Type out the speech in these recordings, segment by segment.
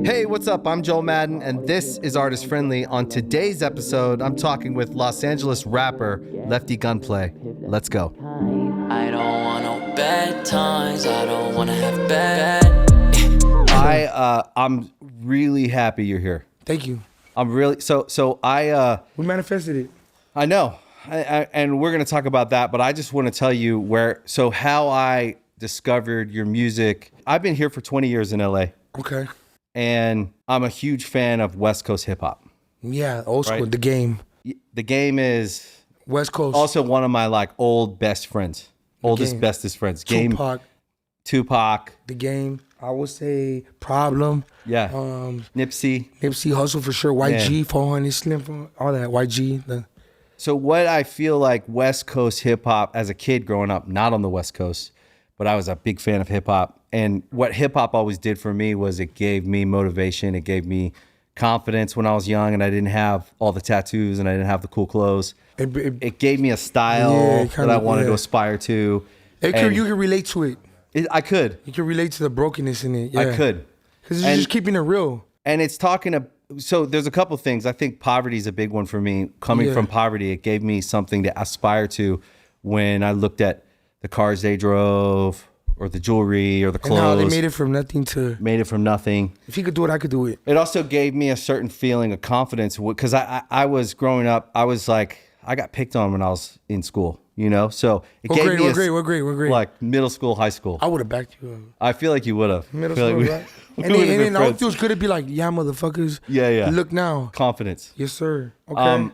Hey, what's up? I'm Joel Madden, and this is Artist Friendly. On today's episode, I'm talking with Los Angeles rapper Lefty Gunplay. Let's go. I don't want no bad times. I don't want to have bad. I'm really happy you're here. Thank you. I'm really We manifested it. I know, and we're gonna talk about that. But I just want to tell you how I discovered your music. I've been here for 20 years in LA. Okay. And I'm a huge fan of West Coast hip hop. Yeah, old school. Right? The Game. The Game is West Coast. also one of my old best friends, oldest, bestest friends. Game. Tupac. The Game. I would say Problem. Yeah. Nipsey Hussle for sure. YG, 400 Slim, all that. YG. So what I feel like West Coast hip hop as a kid growing up, not on the West Coast, but I was a big fan of hip hop. And what hip hop always did for me was it gave me motivation. It gave me confidence when I was young and I didn't have all the tattoos and I didn't have the cool clothes. It gave me a style that I wanted to aspire to. You can relate to it. I could. You can relate to the brokenness in it. Yeah. I could. Because it's just keeping it real. And it's so there's a couple things. I think poverty is a big one for me. Coming from poverty, it gave me something to aspire to when I looked at the cars they drove, or the jewelry, or the clothes. And how they made it from nothing to... Made it from nothing. If he could do it, I could do it. It also gave me a certain feeling of confidence, because I was growing up, I was like, I got picked on when I was in school, you know? So it gave me What grade? Like middle school, high school. I would have backed you up. I feel like you would have. Middle school, right? And then I would feel good to be like, yeah, motherfuckers. Yeah. Look now. Confidence. Yes, sir. Okay.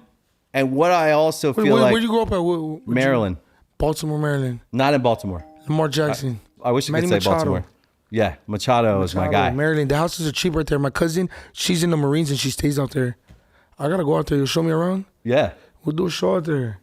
And what I also feel like... Where'd you grow up at? Maryland. Baltimore, Maryland. Not in Baltimore. Lamar Jackson. I wish you could say Baltimore. Yeah, Machado is my guy. Maryland. The houses are cheap right there. My cousin, she's in the Marines and she stays out there. I gotta go out there. You'll show me around? Yeah. We'll do a show out there.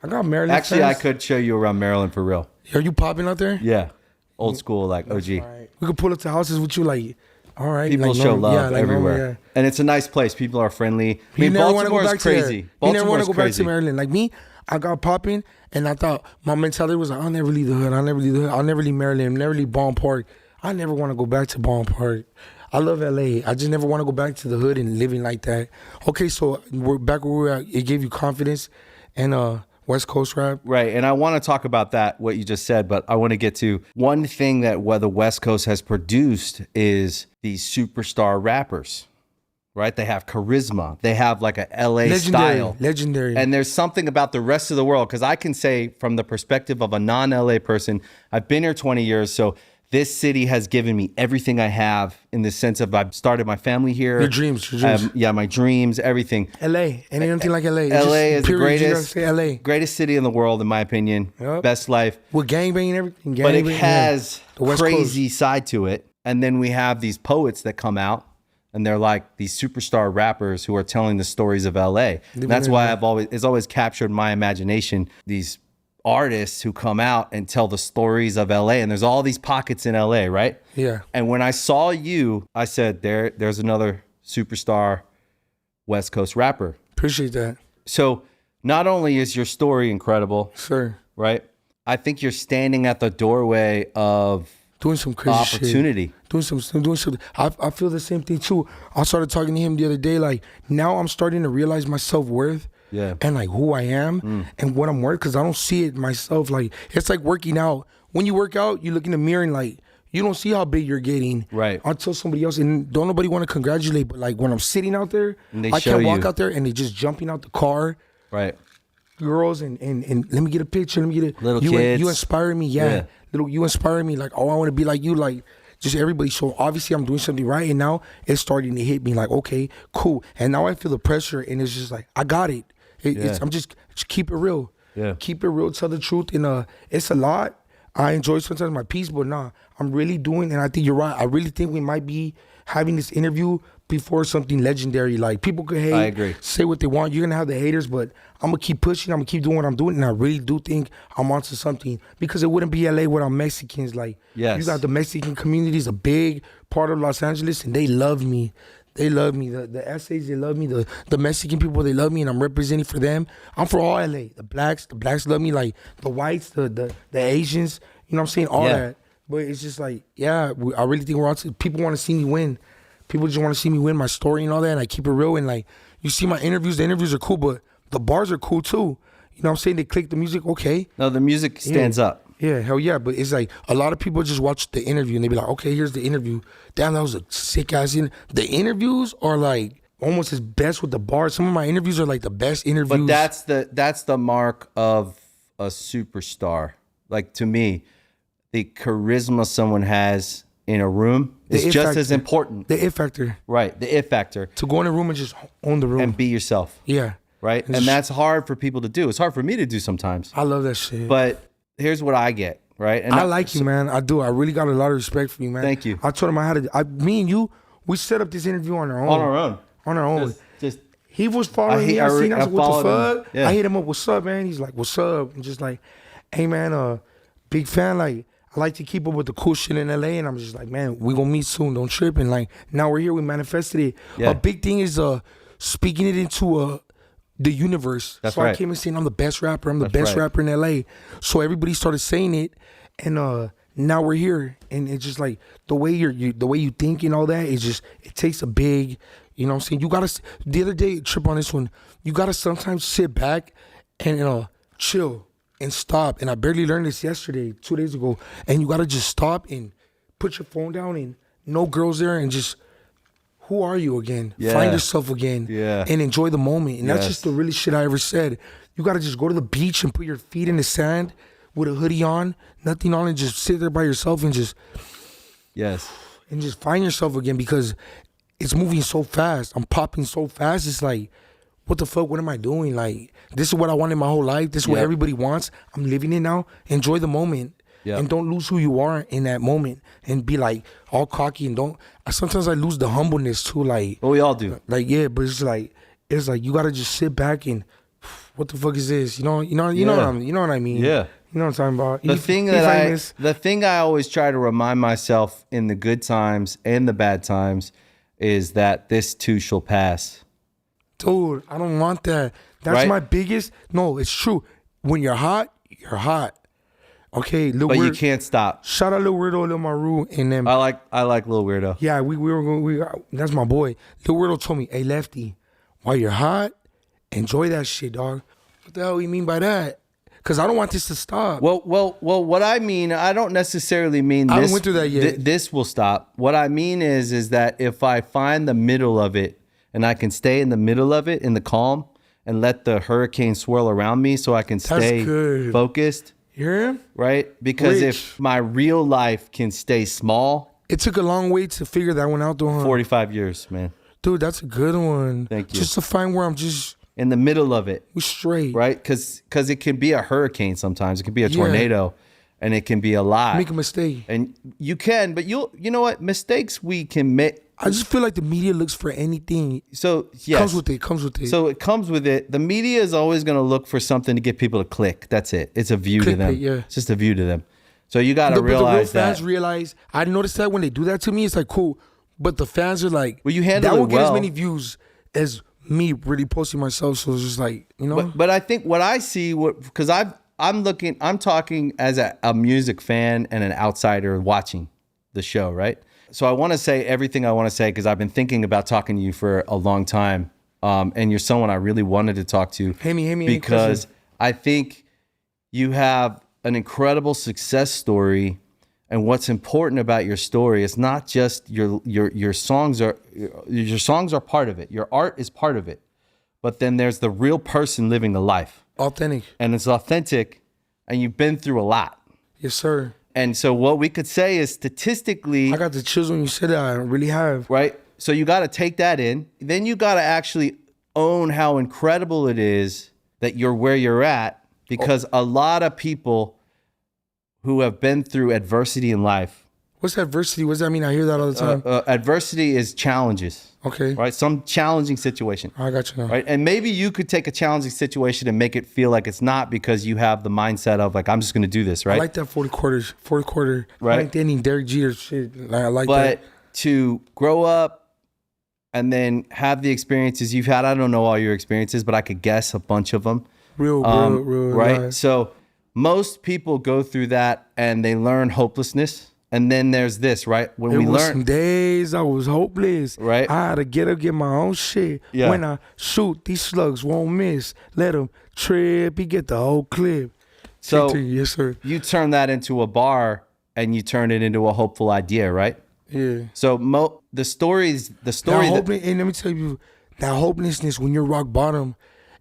I got Maryland. Actually, friends. I could show you around Maryland for real. Are you popping out there? Yeah. Old school, like OG. Right. We could pull up to houses with you, like, all right. People show love everywhere. And it's a nice place. People are friendly. I mean, Baltimore is crazy. You never want to go back to Maryland. Like me, I got popping, and I thought my mentality was like, I'll never leave the hood. I'll never leave Maryland. I'll never leave Bond Park. I never want to go back to Bond Park. I love LA. I just never want to go back to the hood and living like that. Okay, so we're back where we're at. It gave you confidence and West Coast rap. Right, and I want to talk about that, what you just said, but I want to get to one thing that the West Coast has produced is these superstar rappers. Right? They have charisma. They have like a LA style. Legendary. And there's something about the rest of the world, because I can say from the perspective of a non-LA person, I've been here 20 years, so this city has given me everything I have in the sense of I've started my family here. Your dreams. My dreams, everything. LA. Ain't anything like LA. LA is the LA. greatest city in the world, in my opinion. Yep. Best life. With gangbanging and everything. But it has crazy side to it. And then we have these poets that come out, and they're like these superstar rappers who are telling the stories of LA. And that's why it's always captured my imagination. These artists who come out and tell the stories of LA, and there's all these pockets in LA, right? Yeah. And when I saw you, I said, there's another superstar West Coast rapper. Appreciate that. So not only is your story incredible, sir, right? I think you're standing at the doorway of doing some crazy opportunity. Shit. Doing something. I feel the same thing too. I started talking to him the other day. Like, now I'm starting to realize my self-worth. Yeah. And like who I am and what I'm worth, because I don't see it myself. Like, it's like working out. When you work out, you look in the mirror and like, you don't see how big you're getting. Right. Until somebody else, and don't nobody want to congratulate, but like when I'm sitting out there, I can walk out there and they just jumping out the car. Right. Girls and let me get a picture, let me get a little kids. You inspire me, yeah. You inspire me, like, oh, I want to be like you, like just everybody. So obviously I'm doing something right, and now it's starting to hit me like, okay, cool. And now I feel the pressure, and it's just like, I got it. I'm just keep it real. Yeah. Keep it real, tell the truth. And it's a lot. I enjoy sometimes my peace, but I'm really doing, and I think you're right. I really think we might be having this interview before something legendary. Like, people could hate, I agree, say what they want. You're gonna have the haters, but I'm gonna keep pushing. I'm gonna keep doing what I'm doing, and I really do think I'm onto something, because it wouldn't be LA without Mexicans. Like, yes, you got the Mexican community is a big part of Los Angeles, and they love me. They love me. The essays, they love me. The Mexican people, they love me, and I'm representing for them. I'm for all LA. The blacks love me. Like the whites, the Asians. You know what I'm saying? All that. But it's just like, yeah, I really think we're on to, people want to see me win. People just want to see me win my story and all that, and I keep it real. And like, you see my interviews, the interviews are cool, but the bars are cool too. You know what I'm saying? They click the music, okay. No, the music stands up. Yeah, hell yeah. But it's like a lot of people just watch the interview and they be like, okay, here's the interview. Damn, that was a sick ass The interviews are like almost as best with the bars. Some of my interviews are like the best interviews. But that's the mark of a superstar. Like, to me, the charisma someone has in a room is just as important. The it factor. Right, the it factor. To go in a room and just own the room. And be yourself. Yeah. Right? And that's hard for people to do. It's hard for me to do sometimes. I love that shit. But here's what I get, right? And I like you, man. I do. I really got a lot of respect for you, man. Thank you. I told him me and you, we set up this interview on our own. On our own. Just he was following me. I seen. I was like, what the fuck? Yeah. I hit him up. What's up, man? He's like, what's up? I'm just like, hey, man, big fan. Like, I like to keep up with the cool shit in LA. And I'm just like, man, we gonna meet soon. Don't trip. And like, now we're here. We manifested it. Yeah. A big thing is speaking it into the universe. That's so right. I came and saying I'm the best rapper. I'm the That's best right. rapper in LA. So everybody started saying it, and now we're here. And it's just like the way the way you think and all that is just, it takes a big, you know what I'm saying? You gotta, the other day, trip on this one, you gotta sometimes sit back and chill and stop. And I barely learned this yesterday, 2 days ago. And you gotta just stop and put your phone down and no girls there and just, who are you again? Yeah. Find yourself again. Yeah. And enjoy the moment. And that's Yes. just the really shit I ever said. You gotta just go to the beach and put your feet in the sand with a hoodie on, nothing on, and just sit there by yourself and just find yourself again, because it's moving so fast. I'm popping so fast. It's like, what the fuck? What am I doing? Like, this is what I wanted my whole life. This is what Yep. everybody wants. I'm living it now. Enjoy the moment. Yep. And don't lose who you are in that moment and be like all cocky and sometimes I lose the humbleness too. Like, Well, we all do. like, yeah, but it's like you gotta just sit back and, what the fuck is this? You know what I mean? Yeah. You know what I'm talking about? The thing I always try to remind myself in the good times and the bad times is that this too shall pass. Dude, I don't want that. That's Right? my biggest. No, it's true. When you're hot, you're hot. Okay, Lil But Weird. you can't stop. Shout out Lil Weirdo, Lil Maru, and them. I like Lil Weirdo. Yeah, we were going. That's my boy. Lil Weirdo told me, "Hey, Lefty, while you're hot, enjoy that shit, dog." What the hell you mean by that? Because I don't want this to stop. Well. What I mean, I don't necessarily mean this. I haven't went through that yet. This will stop. What I mean is that if I find the middle of it and I can stay in the middle of it in the calm and let the hurricane swirl around me, so I can stay good. focused. You hear him? Right? Because Rich. if my real life can stay small, It took a long way to figure that one out, though. Huh? 45 years, man. Dude, that's a good one. Thank you. Just to find where I'm just In the middle of it, we straight. right? Because it can be a hurricane sometimes. It can be a tornado, and it can be a lot. Make a mistake. And you can, but you know what? Mistakes we can make. I just feel like the media looks for anything. So yes, Comes with it. So it comes with it. The media is always going to look for something to get people to click. That's it. It's a view to them. Clickbait, yeah. It's just a view to them. So you got to But the real realize fans that. realize. I noticed that when they do that to me, it's like cool. But the fans are like, Well, you handle that it won't get as well. many views as me really posting myself. So it's just like, you know. But I think what I see, because I'm talking as a music fan and an outsider watching the show, right? So I want to say everything I want to say because I've been thinking about talking to you for a long time, and you're someone I really wanted to talk to. Hit me, any because question. I think you have an incredible success story, and what's important about your story is not just your songs are part of it. Your art is part of it, but then there's the real person living a life, Authentic. and it's authentic, and you've been through a lot. Yes, sir. And so what we could say is statistically, I got the chills when you said that. I really have. right? So you got to take that in. Then you got to actually own how incredible it is that you're where you're at, because a lot of people who have been through adversity in life. What's adversity? What does that mean? I hear that all the time. Adversity is challenges, Okay. right? Some challenging situation, I got you now. right? And maybe you could take a challenging situation and make it feel like it's not, because you have the mindset of like, I'm just going to do this, right? I like that 40 quarters. Fourth quarter. Right. Ninth inning, Derek Jeter shit. I like But that. to grow up and then have the experiences you've had, I don't know all your experiences, but I could guess a bunch of them. Real, Right? live. So most people go through that and they learn hopelessness, And then there's this, right? When we was learn, some days I was hopeless. Right. I had to get my own shit. Yeah. When I shoot, these slugs won't miss. Let them trip. You get the whole clip. so Victory, yes, sir. you turn that into a bar and you turn it into a hopeful idea, right? Yeah. So the story And let me tell you, that hopelessness when you're rock bottom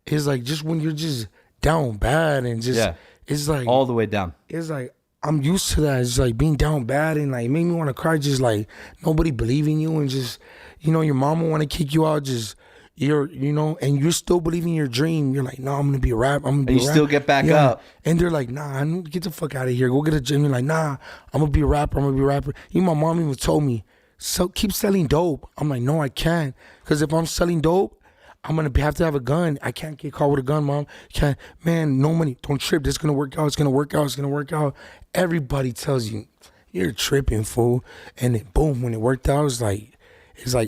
is like just when you're just down bad and just it's like all the way down. it's like I'm used to that. It's like being down bad and like made me want to cry. Just like nobody believing you and just your mama want to kick you out. Just and you're still believing your dream. You're like, no, I'm gonna be a rapper. I'm gonna be And you still get back up. And they're like, nah, get the fuck out of here. Go get a gym. You're like, nah, I'm gonna be a rapper. I'm gonna be a rapper. Even my mom even told me, so keep selling dope. I'm like, no, I can't, because if I'm selling dope, I'm gonna have to have a gun. I can't get caught with a gun, mom. Can't, man, no money. Don't trip. This is gonna work out. It's gonna work out. It's gonna work out. Everybody tells you you're tripping, fool. And then boom, when it worked out, it's like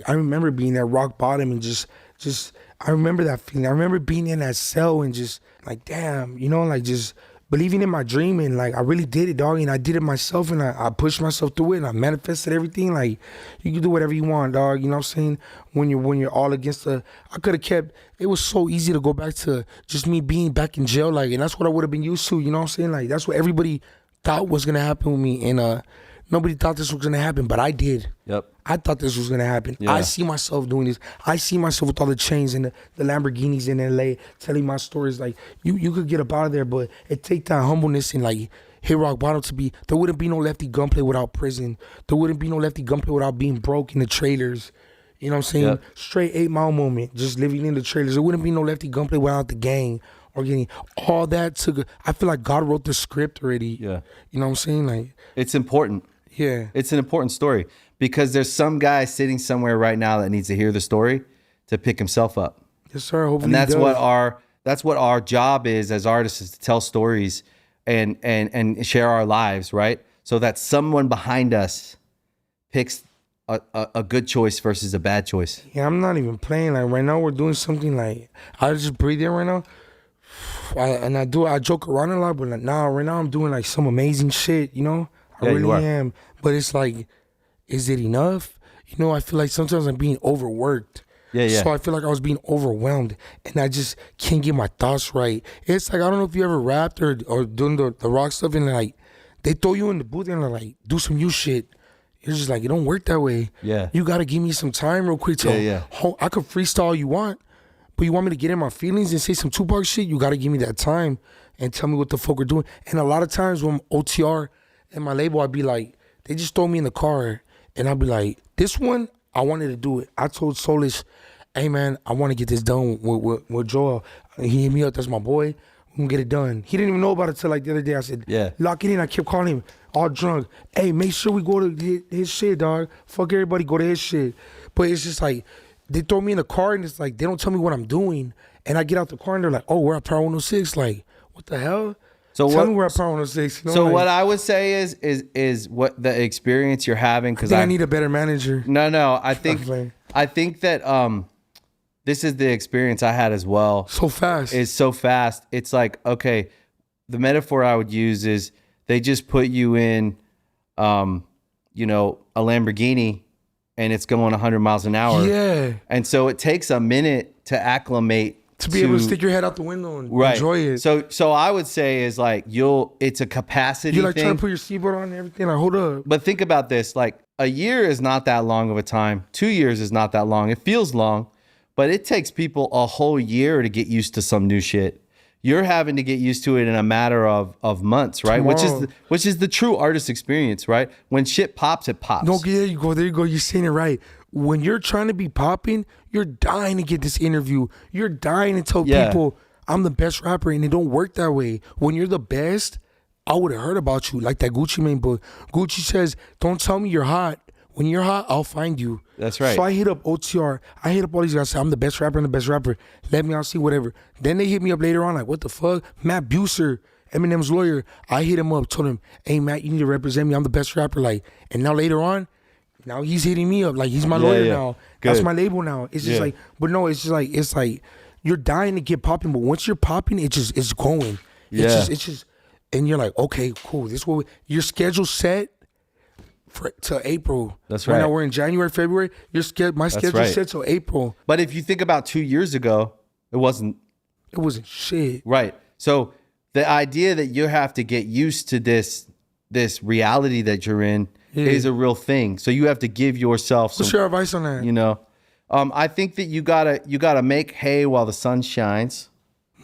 I remember being at rock bottom and just I remember that feeling. I remember being in that cell and just like, damn, like just believing in my dream and like I really did it, dog. And I did it myself and I pushed myself through it and I manifested everything. Like you can do whatever you want, dog. You know what I'm saying? When you're all against I could have kept. It was so easy to go back to just me being back in jail, like, and that's what I would have been used to. You know what I'm saying? Like that's what everybody thought was gonna happen with me, and nobody thought this was gonna happen, but I did. Yep. I thought this was gonna happen. Yeah. I see myself doing this. I see myself with all the chains and the Lamborghinis in LA, telling my stories. Like you could get up out of there, but it take that humbleness and like hit rock bottom to be. There wouldn't be no Lefty Gunplay without prison. There wouldn't be no Lefty Gunplay without being broke in the trailers. You know what I'm saying? Yep. Straight 8 Mile moment, just living in the trailers. There wouldn't be no Lefty Gunplay without the gang or getting all that. I feel like God wrote the script already. Yeah. You know what I'm saying? Like, It's important. yeah. It's an important story because there's some guy sitting somewhere right now that needs to hear the story to pick himself up. Yes, sir. Hopefully And that's he does. that's what our job is as artists, is to tell stories and share our lives, right? So that someone behind us picks a good choice versus a bad choice. Yeah, I'm not even playing. Like right now, we're doing something like I just breathe in right now, I joke around a lot, but like right now I'm doing like some amazing shit. I Yeah, you really are. am. But it's like, is it enough? I feel like sometimes I'm being overworked. Yeah. So I feel like I was being overwhelmed, and I just can't get my thoughts right. It's like I don't know if you ever rapped or doing the rock stuff, and like they throw you in the booth and they're like, do some new shit. You're just like, it don't work that way. Yeah. You gotta give me some time real quick to Yeah. I could freestyle all you want, but you want me to get in my feelings and say some Tupac shit, you gotta give me that time and tell me what the fuck we're doing. And a lot of times when OTR and my label, I'd be like, they just throw me in the car and I'd be like, this one, I wanted to do it. I told Solish, hey man, I want to get this done with Joel. He hit me up, that's my boy. We can get it done. He didn't even know about it till like the other day. I said, Yeah. lock it in. I kept calling him all drunk. Hey, make sure we go to his shit, dog. Fuck everybody, go to his shit. But it's just like, they throw me in the car and it's like, they don't tell me what I'm doing. And I get out the car and they're like, oh, we're at Power 106. Like, what the hell? So Tell what- me we're at Power 106. So like, what I would say is what the experience you're having, because I need a better manager. No, I think Okay. that this is the experience I had as well. So fast. Is so fast. It's like, okay, the metaphor I would use is they just put you in a Lamborghini and it's going 100 miles an hour. Yeah. And so it takes a minute to acclimate To be able to stick your head out the window and right. enjoy it. So I would say is like it's a capacity You're like thing. trying to put your seatbelt on and everything. Like, hold up. But think about this, like a year is not that long of a time. 2 years is not that long. It feels long, but it takes people a whole year to get used to some new shit. You're having to get used to it in a matter of months, right? Tomorrow. Which is the true artist experience, right? When shit pops, it pops. No, there you go. There you go. You're saying it right. When you're trying to be popping, you're dying to get this interview. You're dying to tell Yeah. people I'm the best rapper, and it don't work that way. When you're the best, I would have heard about you, like that Gucci Mane book. Gucci says, don't tell me you're hot. When you're hot, I'll find you. That's right. So I hit up OTR. I hit up all these guys. Say, I'm the best rapper and the best rapper. Let me out, see whatever. Then they hit me up later on, like, what the fuck? Matt Buser, Eminem's lawyer. I hit him up, told him, hey, Matt, you need to represent me. I'm the best rapper. Like, and now later on, now he's hitting me up. Like, he's my lawyer now. Good. That's my label now. It's just like, but no, it's like you're dying to get popping, but once you're popping, it's going. Yeah. It's just, and you're like, okay, cool. This is what your schedule's set. till April. That's Right right. now we're in January, February. My schedule right. set till April. But if you think about 2 years ago, it wasn't It wasn't shit. right. So the idea that you have to get used to this reality that you're in is a real thing. So you have to give yourself some, What's your advice on that? you know. I think that you gotta make hay while the sun shines.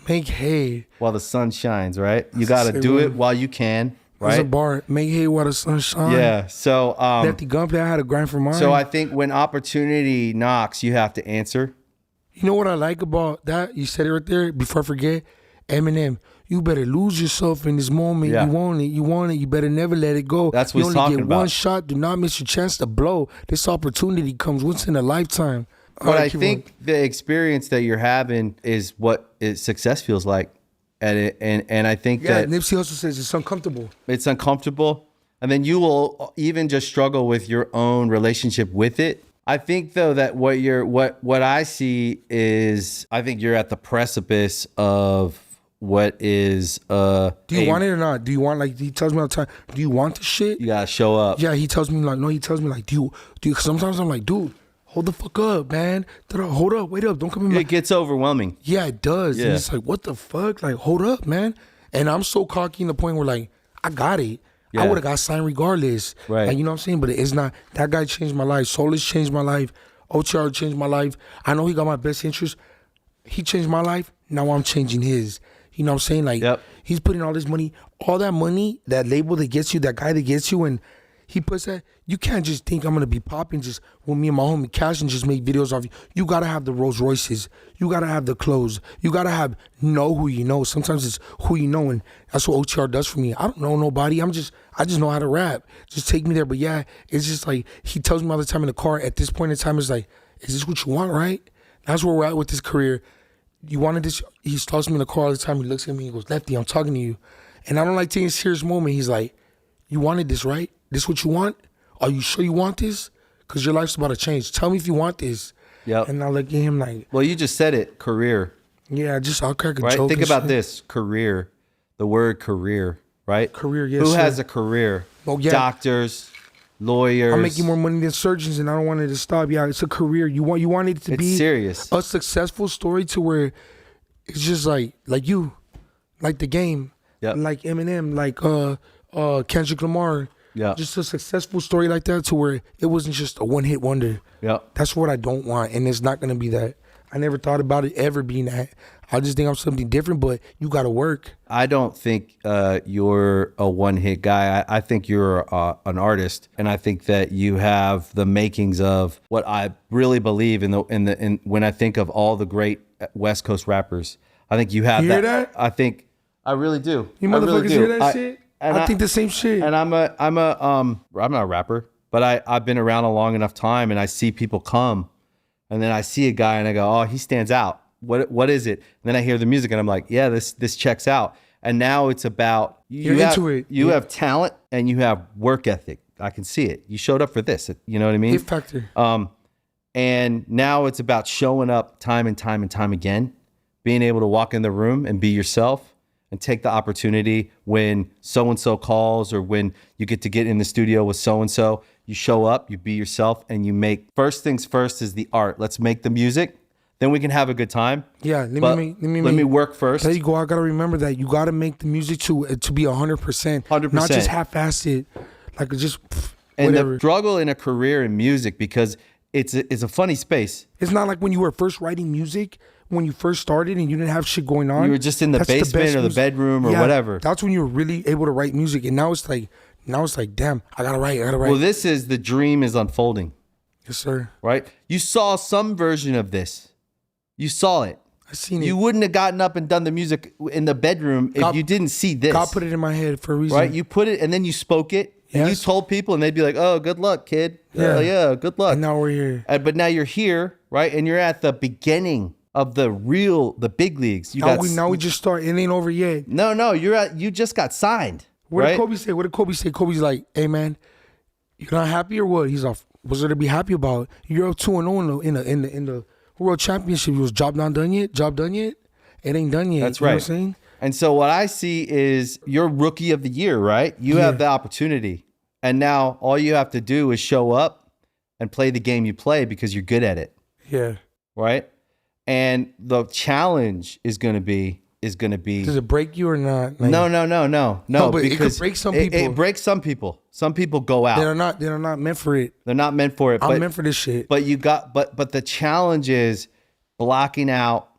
Make hay. While the sun shines, right? You gotta do it while you can, There's a right? bar. Make hay while the sun shines. Yeah. So Lefty Gunplay, I had a grind for mine. so I think when opportunity knocks, you have to answer. You know what I like about that? You said it right there. Before I forget, Eminem, you better lose yourself in this moment. Yeah. You want it. You want it. You better never let it go. That's what you he's only talking get about. one shot. Do not miss your chance to blow. This opportunity comes once in a lifetime. All But right, I keep think the experience that you're having is what success feels like. And I think yeah, that Nipsey Hussle says it's uncomfortable. it's uncomfortable. And then you will even just struggle with your own relationship with it. I think though that what I see is I think you're at the precipice of what is Do you want it or not? Do you want, like, he tells me all the time, do you want the shit? you gotta show up. Yeah, he tells me like, no, he tells me like, do you, cause sometimes I'm like, dude, hold the fuck up, man. Hold up, wait up, don't come in my. It gets overwhelming. Yeah, it does. Yeah. And it's like, what the fuck? Like, hold up, man. And I'm so cocky in the point where, like, I got it. I Yeah. would have got signed regardless. Right. Like, you know what I'm saying? But it's not. That guy changed my life. Soulless changed my life. OTR changed my life. I know he got my best interest. He changed my life. Now I'm changing his. You know what I'm saying? Like, Yep. he's putting all this money, all that money, that label that gets you, that guy that gets you, and he puts that. You can't just think I'm gonna be popping just with me and my homie Cash and just make videos of you. You gotta have the Rolls Royces. You gotta have the clothes. You gotta know who you know. Sometimes it's who you know, and that's what OTR does for me. I don't know nobody. I just know how to rap. Just take me there. But yeah, it's just like he tells me all the time in the car. At this point in time, it's like, is this what you want, right? That's where we're at with this career. You wanted this. He talks to me in the car all the time. He looks at me. He goes, Lefty, I'm talking to you. And I don't like taking a serious moment. He's like, you wanted this, right? This what you want? Are you sure you want this? Because your life's about to change. Tell me if you want this. Yep. And I look at him like, Well, you just said it, career. yeah, I'll crack a Right? joke. Think and about shit. this, career. The word career, right? Career, yes, Who sir. has a career? Oh, yeah. Doctors, lawyers. I'm making more money than surgeons, and I don't want it to stop. Yeah, it's a career. You want it to It's be serious. a successful story to where it's just like you, like the game, Yep. like Eminem, like Kendrick Lamar. Yeah. Just a successful story like that to where it wasn't just a one-hit wonder. Yep. That's what I don't want, and it's not gonna be that. I never thought about it ever being that. I just think I'm something different, but you gotta work. I don't think you're a one-hit guy. I think you're an artist, and I think that you have the makings of what I really believe in when I think of all the great West Coast rappers. I think you have You hear that? I really do. You I really motherfuckers do. hear that shit? I think the same shit. And I'm not a rapper, but I've been around a long enough time, and I see people come, and then I see a guy and I go, oh, he stands out. What is it? And then I hear the music and I'm like, yeah, this checks out. And now it's about You're into it. You Yeah. have talent and you have work ethic. I can see it. You showed up for this. You know what I mean? Hit factor. And now it's about showing up time and time and time again, being able to walk in the room and be yourself and take the opportunity when so-and-so calls or when you get to get in the studio with so-and-so. You show up, you be yourself, and you make, first things first is the art. Let's make the music. Then we can have a good time. Yeah, let me work first. There you go. I gotta remember that you gotta make the music to be 100%, 100%. not just half-assed, like just And whatever. the struggle in a career in music, because it's a funny space. It's not like when you were first writing music, when you first started and you didn't have shit going on. You were just in the That's basement best or the music. bedroom or Yeah, whatever. That's when you were really able to write music, and now it's like, damn, I gotta write. Well, this is the dream is unfolding, Yes, sir. right? You saw some version of this. You saw it. I seen it. You wouldn't have gotten up and done the music in the bedroom if God- you didn't see this. God put it in my head for a reason. right? You put it and then you spoke it. And you Yes. told people and they'd be like, oh, good luck, kid. Yeah. Yeah, good luck. And now we're here. But now you're here, right? And you're at the beginning of the big leagues. Now we just start. It ain't over yet. No, you just got signed. What right? did Kobe say? What did Kobe say? Kobe's like, hey, man, you're not happy or what? He's off. What's there to be happy about? You're up 2-0 in the World Championship. He was job not done yet? Job done yet? It ain't done yet. That's you know right. what I'm saying? And so what I see is you're rookie of the year, right? You have the opportunity. And now all you have to do is show up and play the game you play because you're good at it. Yeah. Right? And the challenge is going to be Does it break you or not? Like, no, but it could break some people. It breaks some people. Some people go out. They're not meant for it. They're not meant for it. I'm meant for this shit. But the challenge is blocking out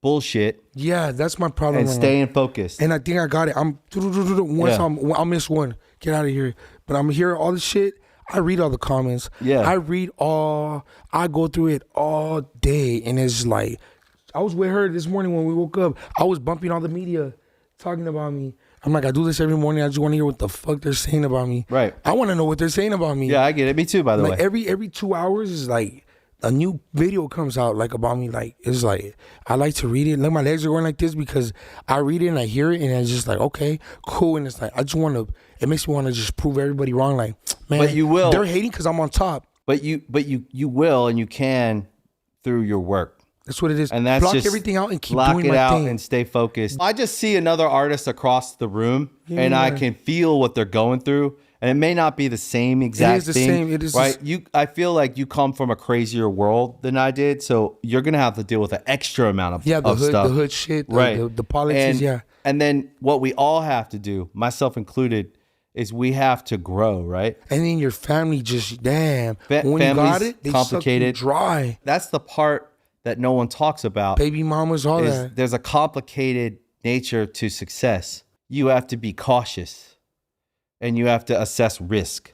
bullshit. Yeah, that's my problem. And staying focused. And I think I got it. I'll miss one. Get out of here. But I'm hearing all the shit. I read all the comments. Yeah. I go through it all day. And it's like, I was with her this morning when we woke up. I was bumping all the media talking about me. I'm like, I do this every morning. I just want to hear what the fuck they're saying about me. Right. I want to know what they're saying about me. Yeah, I get it. Me too, by the way. Every 2 hours is like a new video comes out like about me. Like, it's like, I like to read it. Like, my legs are going like this because I read it and I hear it and it's just like, okay, cool. And it's like, I just want to, it makes me want to just prove everybody wrong. Like, man, but you will. They're hating because I'm on top. But you will and you can through your work. That's what it is. And that's block just everything out and keep block doing it my out thing. and stay focused. I just see another artist across the room and I can feel what they're going through. And it may not be the same exact thing. It is right? I feel like you come from a crazier world than I did, so you're gonna have to deal with an extra amount of stuff. The hood shit, right? The politics, And then what we all have to do, myself included, is we have to grow, right? And then your family just when you family's got it, they complicated, suck you dry. That's the part that no one talks about. Baby mamas, all that. There's a complicated nature to success. You have to be cautious and you have to assess risk.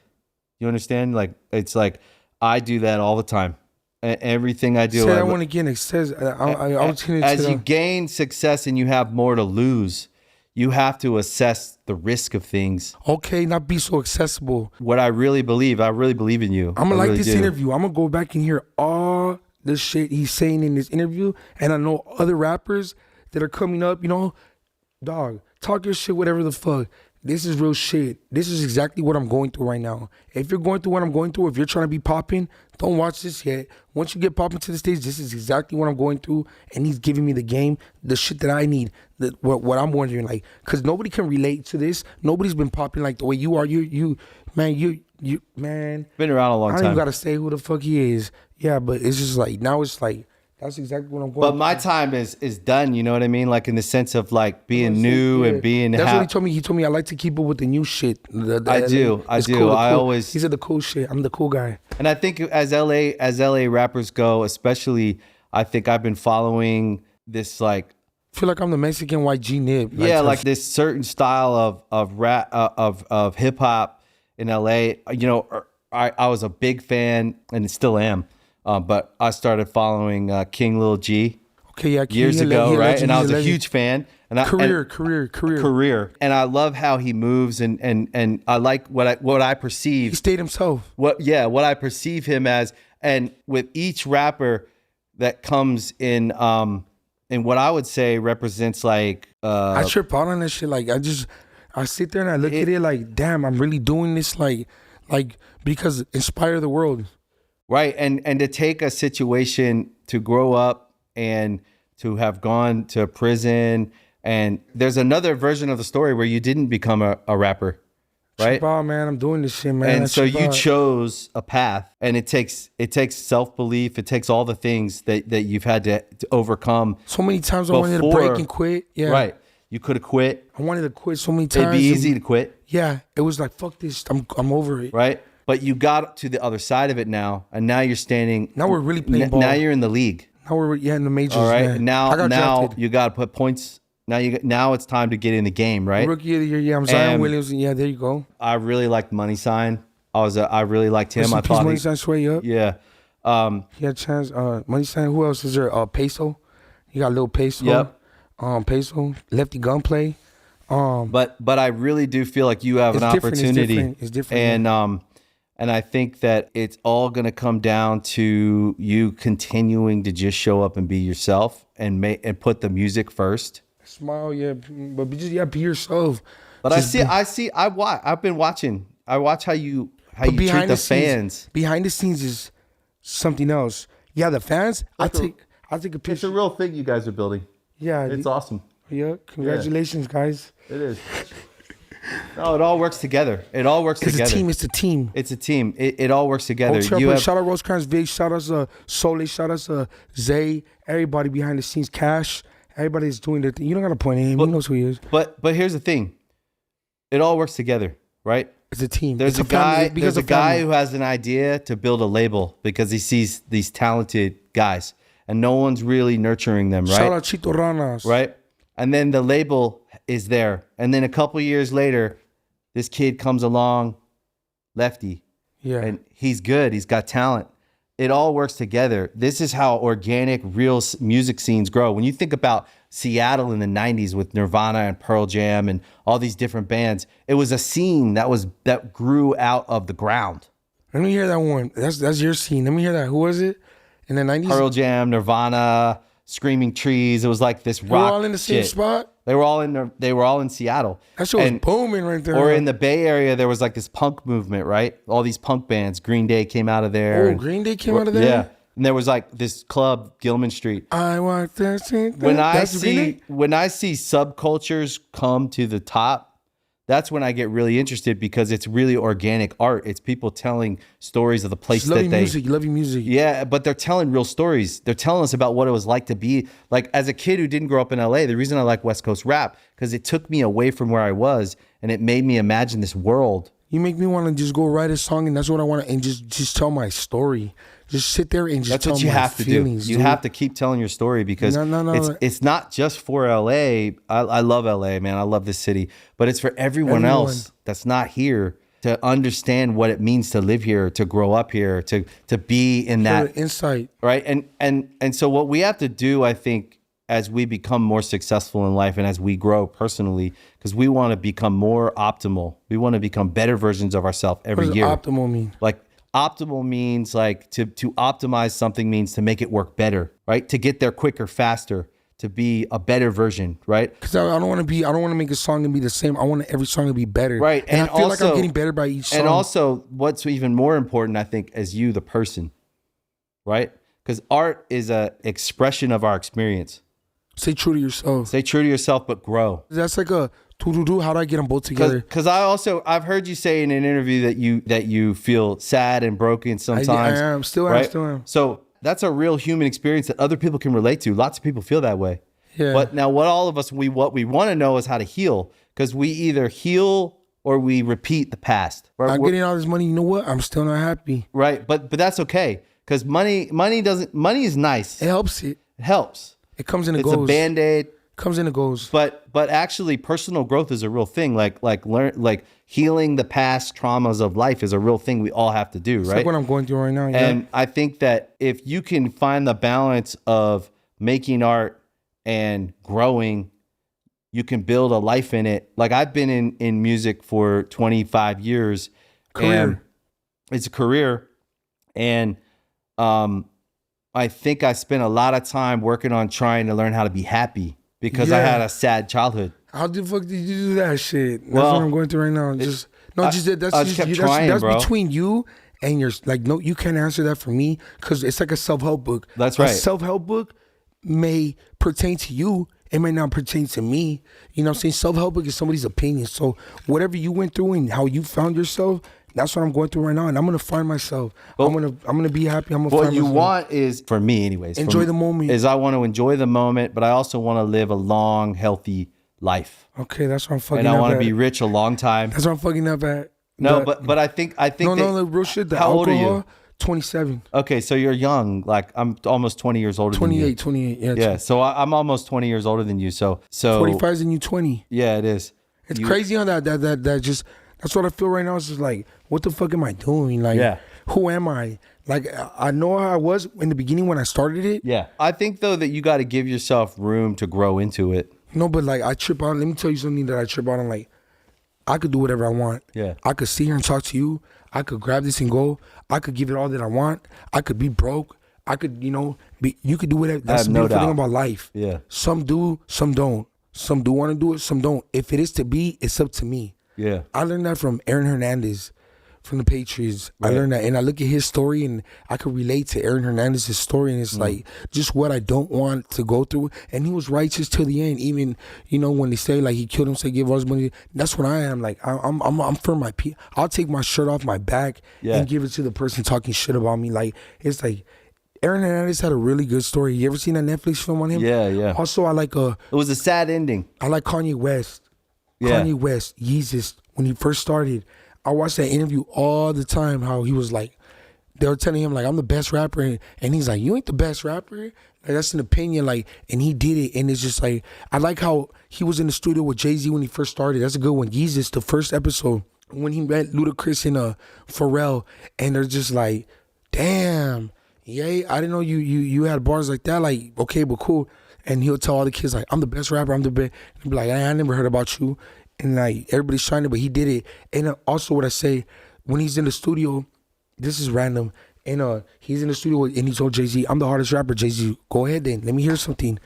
You understand? Like, it's like, I do that all the time. Everything I do. Say that one again. It says, as you gain success and you have more to lose, you have to assess the risk of things. Okay, not be so accessible. What I really believe in you. I'm going to like this interview. I'm going to go back and hear all the shit he's saying in this interview, and I know other rappers that are coming up, dog, talk your shit, whatever the fuck. This is real shit. This is exactly what I'm going through right now. If you're going through what I'm going through, if you're trying to be popping, don't watch this yet. Once you get popping to the stage, this is exactly what I'm going through, and he's giving me the game, the shit that I need, what I'm wondering, like, because nobody can relate to this. Nobody's been popping like the way you are. You man. Been around a long time. I don't even got to say who the fuck he is. Yeah, but it's just like, now it's like, that's exactly what I'm going But my time is done, you know what I mean? Like, in the sense of like being new and being That's what he told me. He told me I like to keep up with the new shit. I do. Cool. He said the cool shit. I'm the cool guy. And I think as LA rappers go, especially, I think I've been following this, like, I feel like I'm the Mexican YG Nib. Like this certain style of rap of hip hop in LA. I was a big fan and still am. But I started following King Lil G years ago, right? And I was a huge fan. And career. And I love how he moves, and I like what I perceive. He stayed himself. What I perceive him as, and with each rapper that comes in what I would say represents like. I trip out on this shit. Like, I sit there and I look at it like, damn, I'm really doing this like because inspire the world. Right, and to take a situation to grow up and to have gone to prison, and there's another version of the story where you didn't become a rapper, right? Trip out, man, I'm doing this shit, man. And so you chose a path, and it takes self-belief, it takes all the things that you've had to overcome. So many times I wanted to break and quit. Yeah, right. You could have quit. I wanted to quit so many times. It'd be easy to quit. Yeah, it was like, fuck this, I'm over it. Right. But you got to the other side of it now, and now you're standing. Now we're really playing ball. Now you're in the league. Now we're in the majors. All right. Man. Now you got to put points. Now it's time to get in the game, right? Rookie of the year. Yeah, I'm Zion Williams. Yeah, there you go. I really liked Money Sign. I really liked him. I thought Money Sign sway up. Yeah. He had a chance. Money Sign. Who else is there? Peso. You got Lil Peso. Yep. Peso. Lefty Gunplay. But I really do feel like you have an opportunity. It's different. And I think that it's all going to come down to you continuing to just show up and be yourself and put the music first. Smile, yeah, but just be yourself. But I've been watching. I watch how you treat the fans. Behind the scenes is something else. Yeah, the fans. I take a picture. It's a real thing you guys are building. Yeah, it's awesome. Yeah, congratulations, guys. It is. No, it all works together. It all works It's together. a team. It's a team. It's a team. It all works together. Shout out Rosecrans, Vic. Shout out Soleil. Shout out Zay. Everybody behind the scenes. Cash. Everybody's doing their thing. You don't got to point at him. He knows who he is. But here's the thing. It all works together, right? It's a team. There's it's a guy. family. There's a guy who has an idea to build a label because he sees these talented guys, and no one's really nurturing them, right? Shout out Chito Ranas. Right? And then the label is there. And then a couple years later, this kid comes along, Lefty. Yeah. And he's good. He's got talent. It all works together. This is how organic, real music scenes grow. When you think about Seattle in the 90s with Nirvana and Pearl Jam and all these different bands, it was a scene that grew out of the ground. Let me hear that one. That's your scene. Let me hear that. Who was it? In the 90s? Pearl Jam, Nirvana, Screaming Trees. It was like this rock. They were all in the same shit. spot? They were all in Seattle. That shit was booming right there. Or in the Bay Area, there was like this punk movement, right? All these punk bands. Green Day came out of there. Oh, Green Day came out of there? Yeah. And there was like this club, Gilman Street. I want this. When I see subcultures come to the top, that's when I get really interested because it's really organic art. It's people telling stories of the place Love that your they music. Love your music. Yeah, but they're telling real stories. They're telling us about what it was like to be like as a kid who didn't grow up in LA. The reason I like West Coast rap because it took me away from where I was and it made me imagine this world. You make me want to just go write a song, and that's what I want to, and just tell my story. Just sit there and just That's tell what you my have to feelings. do. You dude. have to keep telling your story because it's not just for LA. I love LA, man. I love this city, but it's for everyone else that's not here to understand what it means to live here, to grow up here, to be in that insight, right? And so what we have to do, I think, as we become more successful in life and as we grow personally, because we want to become more optimal. We want to become better versions of ourselves every year. What does optimal mean? Like optimal means like to optimize something means to make it work better, right? To get there quicker, faster, to be a better version, right? Because I don't want to make a song and be the same. I want every song to be better. Right. And I feel like I'm getting better by each song. And also what's even more important, I think, is you, the person, right? Because art is a expression of our experience. Stay true to yourself. Stay true to yourself, but grow. That's like a do. How do I get them both together? Because I've heard you say in an interview that you feel sad and broken sometimes. I am. Still am. So that's a real human experience that other people can relate to. Lots of people feel that way. Yeah. But now what we want to know is how to heal. Because we either heal or we repeat the past. Right? I'm getting all this money. You know what? I'm still not happy. Right. But that's okay. Because money is nice. It helps. It helps. It comes and it goes. It's a Band-Aid. Comes and it goes. But actually personal growth is a real thing. Like healing the past traumas of life is a real thing we all have to do, It's right? like what I'm going through right now. Yeah. And I think that if you can find the balance of making art and growing, you can build a life in it. Like I've been in music for 25 years. Career. It's a career. And I think I spent a lot of time working on trying to learn how to be happy because I had a sad childhood. How the fuck did you do that shit? That's Well, what I'm going through right now. That's bro. between you and your no. You can't answer that for me because it's like a self-help book. That's right. A self-help book may pertain to you. It may not pertain to me. You know what I'm saying? Self-help book is somebody's opinion. So whatever you went through and how you found yourself, that's what I'm going through right now, and I'm gonna find myself. I'm gonna be happy. I'm gonna. What find you myself. want is, for me, anyways, Enjoy the moment. Is I want to enjoy the moment, but I also want to live a long, healthy life, Okay, that's what I'm fucking. and I up want to at. be rich a long time. That's what I'm fucking up at. No, but I think No, real shit. The how old are alcohol, you? 27. Okay, so you're young. Like I'm almost 20 years older than you. 28. Yeah. Yeah, so I'm almost 20 years older than you. So 45 is the new 20. yeah, it is. It's crazy on that just. That's what I feel right now. It's just like, what the fuck am I doing? Like, who am I? Like, I know how I was in the beginning when I started it. Yeah, I think though that you got to give yourself room to grow into it. No, but like I trip out. Let me tell you something that I trip out on. Like, I could do whatever I want. Yeah. I could sit here and talk to you. I could grab this and go. I could give it all that I want. I could be broke. I could, you could do whatever. That's the beautiful thing about life. Yeah. Some do, some don't. Some do want to do it, some don't. If it is to be, it's up to me. Yeah. I learned that from Aaron Hernandez. from the Patriots. Right. I learned that, and I look at his story, and I could relate to Aaron Hernandez's story, and it's like just what I don't want to go through. And he was righteous till the end. Even when they say like he killed him, say give us money. That's what I am. Like I'm for my people. I'll take my shirt off my back and give it to the person talking shit about me. Like it's like Aaron Hernandez had a really good story. You ever seen a Netflix film on him? Yeah. Also, I like It was a sad ending. I like Kanye West. Yeah. Kanye West, Yeezus, when he first started, I watched that interview all the time, how he was like, they were telling him, like, I'm the best rapper. And he's like, you ain't the best rapper. Like, that's an opinion. Like, and he did it. And it's just like, I like how he was in the studio with Jay-Z when he first started. That's a good one. Yeezus, the first episode, when he met Ludacris and Pharrell. And they're just like, damn, yay, I didn't know you had bars like that. Like, okay, but cool. And he'll tell all the kids, like, I'm the best rapper, I'm the best. He'll be like, I never heard about you. And like, everybody's trying to, but he did it. And also what I say, when he's in the studio, this is random, and he's in the studio and he told Jay-Z, I'm the hardest rapper. Jay-Z, go ahead then, let me hear something.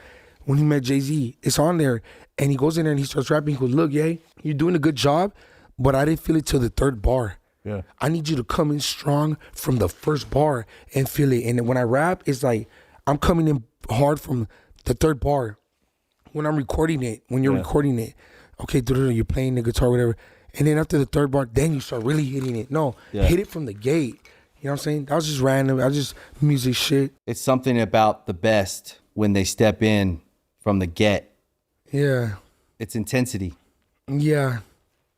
When he met Jay-Z, it's on there. And he goes in there and he starts rapping. He goes, look, yay, you're doing a good job, but I didn't feel it till the third bar. Yeah. I need you to come in strong from the first bar and feel it. And when I rap, it's like I'm coming in hard from the third bar. When I'm recording it, when you're recording it, okay, you're playing the guitar, whatever. And then after the third bar, then you start really hitting it. No, hit it from the gate. You know what I'm saying? That was just random. I just music shit. It's something about the best when they step in from the get. Yeah. It's intensity. Yeah.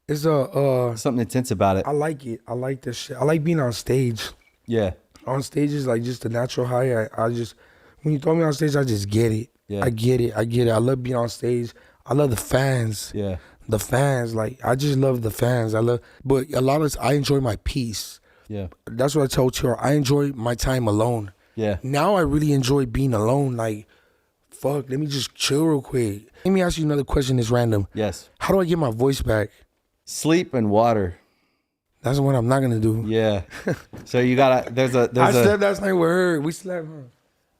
It's Something intense about it. I like it. I like this shit. I like being on stage. Yeah. On stage is like just a natural high. I just, when you throw me on stage, I just get it. Yeah. I get it. I love being on stage. I love the fans. Yeah. The fans, like, I just love the fans. But a lot of I enjoy my peace. Yeah. That's what I told you. I enjoy my time alone. Yeah. Now I really enjoy being alone. Like, fuck, let me just chill real quick. Let me ask you another question that's random. Yes. How do I get my voice back? Sleep and water. That's what I'm not gonna do. Yeah. So you gotta. I slept last night with her. We slept. Huh?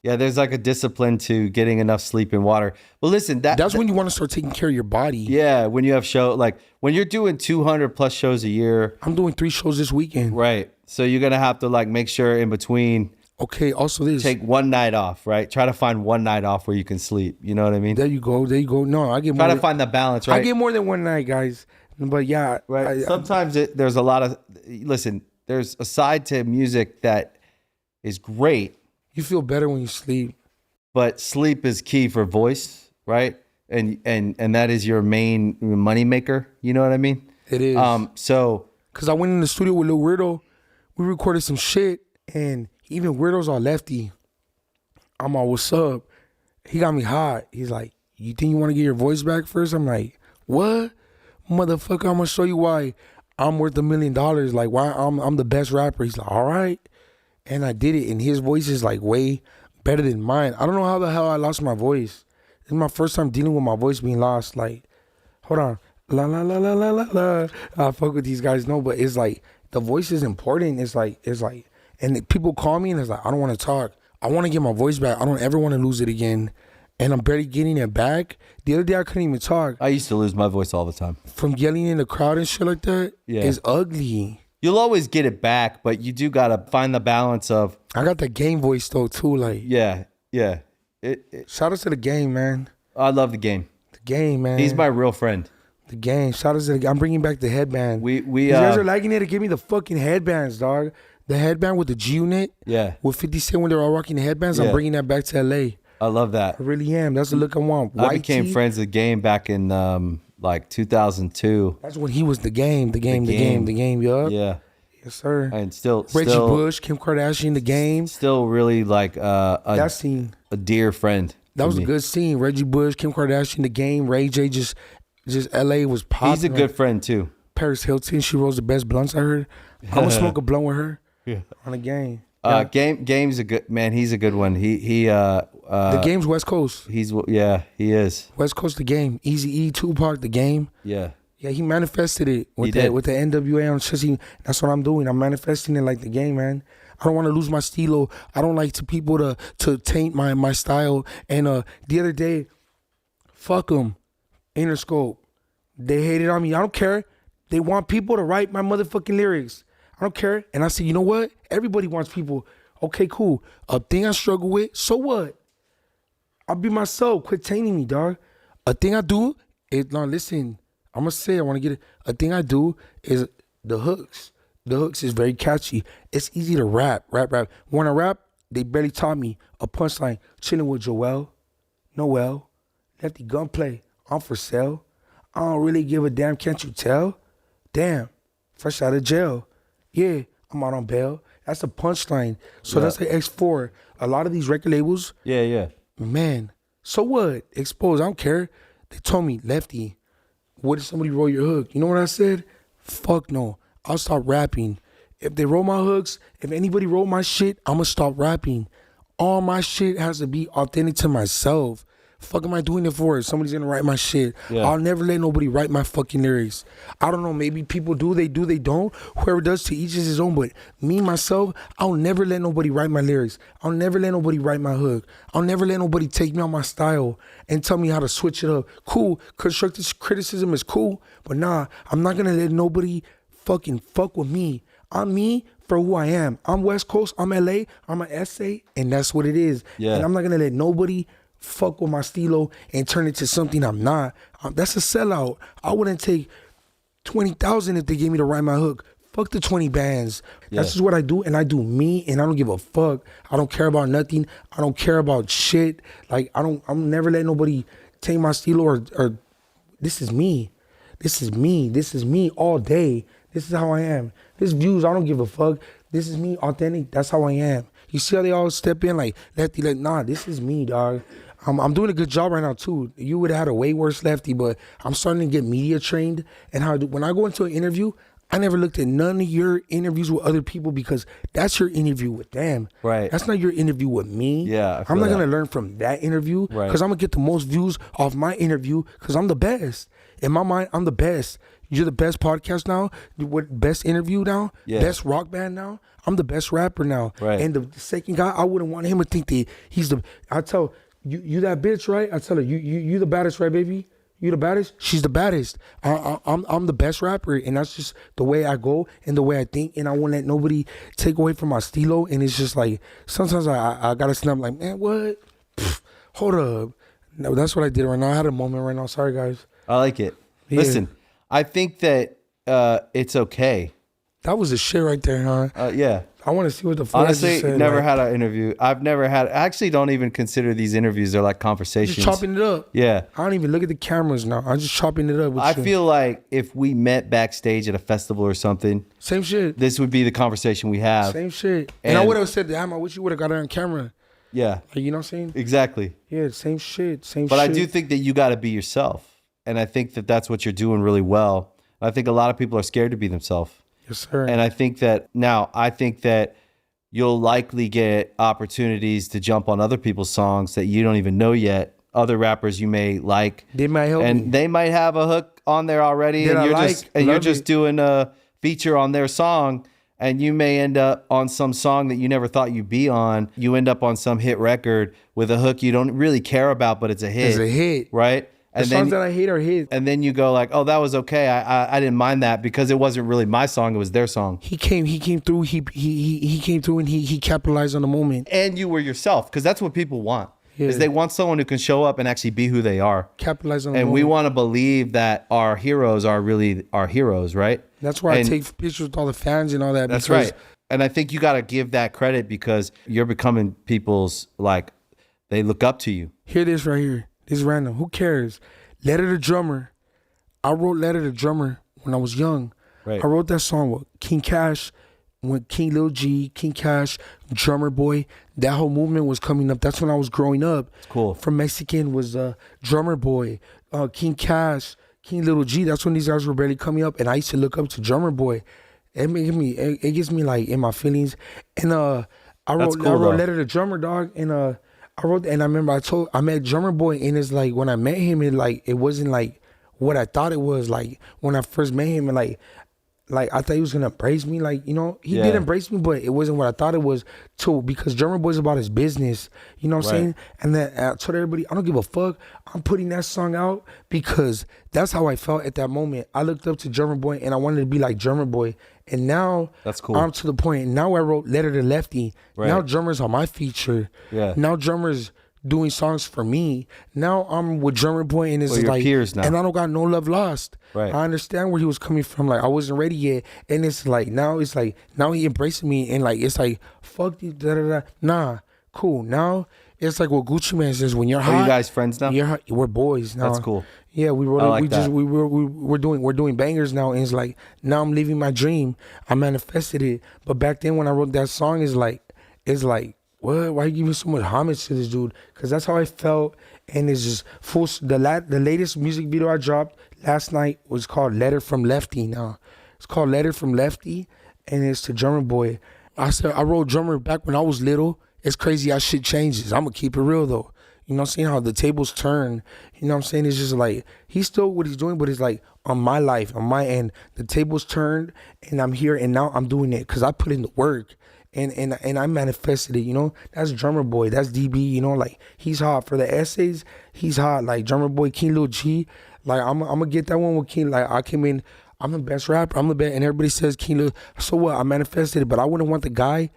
Yeah. There's like a discipline to getting enough sleep and water. Well, listen. That's when you want to start taking care of your body. Yeah. When you have like when you're doing 200 plus shows a year. I'm doing 3 shows this weekend. Right. So you're gonna have to like make sure in between. Okay. Also, this. Take one night off. Right. Try to find one night off where you can sleep. You know what I mean? There you go. There you go. No, I get more. Try to find the balance. Right. I get more than one night, guys. But yeah, right. Sometimes there's a lot of, listen, there's a side to music that is great. You feel better when you sleep. But sleep is key for voice, right? And that is your main money maker. You know what I mean? It is. So, cause I went in the studio with Lil Weirdo, we recorded some shit, and even Weirdo's all Lefty. I'm all, what's up? He got me hot. He's like, you think you want to get your voice back first? I'm like, what? Motherfucker, I'm gonna show you why I'm worth $1 million. Like, why I'm the best rapper. He's like, all right. And I did it, and his voice is like way better than mine. I don't know how the hell I lost my voice. This is my first time dealing with my voice being lost. Like, hold on. La la la la la la la. I fuck with these guys, no, but it's like the voice is important. It's like, and people call me and it's like, I don't want to talk. I want to get my voice back. I don't ever want to lose it again. And I'm barely getting it back. The other day I couldn't even talk. I used to lose my voice all the time. From yelling in the crowd and shit like that. Yeah. It's ugly. You'll always get it back, but you do gotta find the balance of. I got the game voice though too. Like, yeah. Shout out to the game, man. I love the game. The game, man. He's my real friend. The game. Shout out to the game. I'm bringing back the headband. We you guys are liking it to give me the fucking headbands, dog. The headband with the G unit. Yeah. With 50 Cent when they're all rocking the headbands. Yeah. I'm bringing that back to LA. I love that. I really am. That's the look I want. I became friends with the game back in like 2002. That's when he was the game. Yup. Yeah. Yes, sir. And still Reggie Bush, Kim Kardashian, the game. Still really like that scene. A dear friend. That was a good scene. Reggie Bush, Kim Kardashian, the game. Ray J, just LA was popping. He's a good friend too. Paris Hilton, she rolls the best blunts I heard. I'm gonna smoke a blunt with her. Yeah. On the game. Yeah. Game's a good man. He's a good one. He the game's West Coast. He is West Coast. The game. Eazy-E, Tupac. The game. Yeah. Yeah, he manifested it with the NWA on chest. That's what I'm doing. I'm manifesting it like the game, man. I don't want to lose my stilo. I don't like to people to taint my style. And the other day, fuck them, Interscope. They hated on me. I don't care. They want people to write my motherfucking lyrics. I don't care. And I said, you know what? Everybody wants people. Okay, cool. A thing I struggle with, so what? I'll be myself. Quit tainting me, dog. A thing I do is, no, listen, I'm going to say, I want to get it. A thing I do is the hooks. The hooks is very catchy. It's easy to rap. When I rap, they barely taught me a punchline. Chilling with Joel, Noel, Lefty Gunplay, I'm for sale. I don't really give a damn, can't you tell? Damn, fresh out of jail. Yeah, I'm out on bail. That's a punchline. So that's the X4. A lot of these record labels, Yeah. man, so what? Exposed, I don't care. They told me, Lefty, what if somebody roll your hook? You know what I said? Fuck no. I'll stop rapping. If they roll my hooks, if anybody roll my shit, I'm gonna stop rapping. All my shit has to be authentic to myself. Fuck am I doing it for? If somebody's gonna write my shit. Yeah. I'll never let nobody write my fucking lyrics. I don't know, maybe people do, they don't. Whoever does, to each is his own. But me, myself, I'll never let nobody write my lyrics. I'll never let nobody write my hook. I'll never let nobody take me on my style and tell me how to switch it up. Cool, constructive criticism is cool, but nah, I'm not gonna let nobody fucking fuck with me. I'm me for who I am. I'm West Coast, I'm LA, I'm an SA, and that's what it is. Yeah. And I'm not gonna let nobody fuck with my stilo and turn it to something I'm not. That's a sellout. I wouldn't take 20,000 if they gave me to write my hook. Fuck the 20 bands. That's just what I do, and I do me, and I don't give a fuck. I don't care about nothing. I don't care about shit. Like I'm never letting nobody take my stilo or this is me. This is me. This is me all day. This is how I am. This views, I don't give a fuck. This is me, authentic. That's how I am. You see how they all step in like, Lefty, like, nah, this is me, dog. I'm doing a good job right now, too. You would have had a way worse Lefty, but I'm starting to get media trained. And when I go into an interview, I never looked at none of your interviews with other people because that's your interview with them. Right. That's not your interview with me. Yeah, I feel I'm not that. going to learn from that interview Right. because I'm going to get the most views off my interview because I'm the best. In my mind, I'm the best. You're the best podcast now. What best interview now? Yeah. Best rock band now. I'm the best rapper now. Right. And the second guy, I wouldn't want him to think that he's the. I tell you that bitch, right? I tell her you the baddest, right, baby? You the baddest? She's the baddest. I'm the best rapper, and that's just the way I go and the way I think, and I won't let nobody take away from my stilo. And it's just like sometimes I gotta snap like, man, what? Pfft, hold up. No, that's what I did right now. I had a moment right now. Sorry, guys. I like it. Yeah. Listen, I think that it's okay. That was the shit right there, huh? Yeah. I want to see what the fuck I Honestly, just said. never like, had an interview. I actually don't even consider these interviews. They're like conversations. just chopping it up. Yeah. I don't even look at the cameras now. I'm just chopping it up with I you. feel like if we met backstage at a festival or something, Same shit. this would be the conversation we have. Same shit. And I And- would have said, damn, I wish you would have got it on camera. Yeah. Like, you know what I'm saying? Exactly. Yeah, same shit. Same But shit. I do think that you got to be yourself. And I think that that's what you're doing really well. I think a lot of people are scared to be themselves. Yes, sir. And I think that you'll likely get opportunities to jump on other people's songs that you don't even know yet. Other rappers you may like. They might help and me. they might have a hook on there already. That And I you're like. just and you're Love just it. doing a feature on their song. And you may end up on some song that you never thought you'd be on. You end up on some hit record with a hook you don't really care about, but it's a hit. It's a hit. Right? The songs that I hate are his. And then you go like, oh, that was okay. I didn't mind that because it wasn't really my song. It was their song. He came through. He came through and he capitalized on the moment. And you were yourself because that's what people want. Yeah. Is they want someone who can show up and actually be who they are. Capitalized on the And moment. we want to believe that our heroes are really our heroes, right? That's why And I take pictures with all the fans and all that. That's because right. And I think you got to give that credit because you're becoming people's, like, they look up to you. Hear this right here. This is random. Who cares? Letter to Drummer. I wrote Letter to Drummer when I was young. Right. I wrote that song with King Cash, with King Lil G, King Cash, Drummer Boy. That whole movement was coming up. That's when I was growing up. Cool. From Mexican was Drummer Boy, King Cash, King Lil G. That's when these guys were barely coming up. And I used to look up to Drummer Boy. It gets me like in my feelings. And I wrote cool, though. Letter to Drummer, dog. And I remember I met Drummer Boy, and it's like when I met him, it wasn't like what I thought it was. Like when I first met him, and like I thought he was gonna embrace me. Like, you know, he did embrace me, but it wasn't what I thought it was too, because Drummer Boy's about his business. You know what I'm Right. saying? And then I told everybody, I don't give a fuck. I'm putting that song out because that's how I felt at that moment. I looked up to Drummer Boy and I wanted to be like Drummer Boy. And now That's cool. I'm to the point. Now I wrote Letter to Lefty. Right. Now drummers on my feature. Yeah. Now drummers doing songs for me. Now I'm with Drummer Boy, and it's Well, your like peers now. and I don't got no love lost. Right. I understand where he was coming from. Like I wasn't ready yet, and it's like now he embracing me, and like it's like fuck you, da da da. Nah, cool. Now it's like what Gucci Man says: when you're hot, Are you guys friends now? you're hot, we're boys now. That's cool. Yeah, we wrote. I like we just that. we're doing bangers now, and it's like now I'm living my dream. I manifested it, but back then when I wrote that song, it's like what? Why are you giving so much homage to this dude? Because that's how I felt, and it's just full. The latest music video I dropped last night was called Letter from Lefty. Now it's called Letter from Lefty, and it's to Drummer Boy. I wrote Drummer back when I was little. It's crazy how shit changes. I'm gonna keep it real though. You know what I'm saying? How the tables turn. You know what I'm saying? It's just like, he's still what he's doing, but it's like on my life, on my end, the tables turned and I'm here and now I'm doing it because I put in the work and I manifested it, you know? That's Drummer Boy. That's DB, you know? Like, he's hot. For the essays, he's hot. Like, Drummer Boy, King Lil G. Like, I'm going to get that one with King. Like, I came in, I'm the best rapper. I'm the best. And everybody says King Lil. So what? I manifested it, but I wouldn't want the guy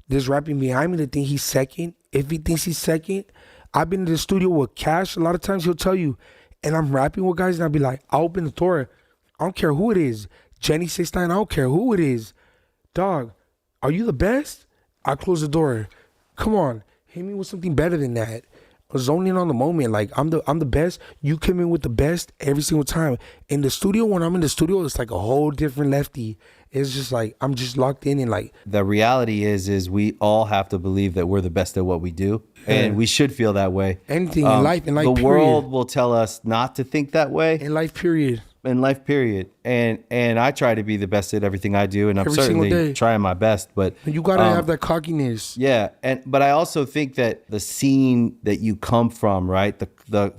that's rapping behind me to think he's second. If he thinks he's second, I've been in the studio with Cash. A lot of times he'll tell you, and I'm rapping with guys, and I'll be like, I'll open the door. I don't care who it is. Jenny 69, I don't care who it is. Dog, are you the best? I close the door. Come on, hit me with something better than that. Zoning on the moment, like I'm the best. You come in with the best every single time. In the studio, when I'm in the studio, it's like a whole different Lefty. It's just like I'm just locked in and like. The reality is we all have to believe that we're the best at what we do, and we should feel that way. Anything in life, the period. world will tell us not to think that way. In life, period. In life, period. And I try to be the best at everything I do, and I'm Every single certainly day. trying my best. But You gotta have that cockiness. yeah, but I also think that the scene that you come from, right, the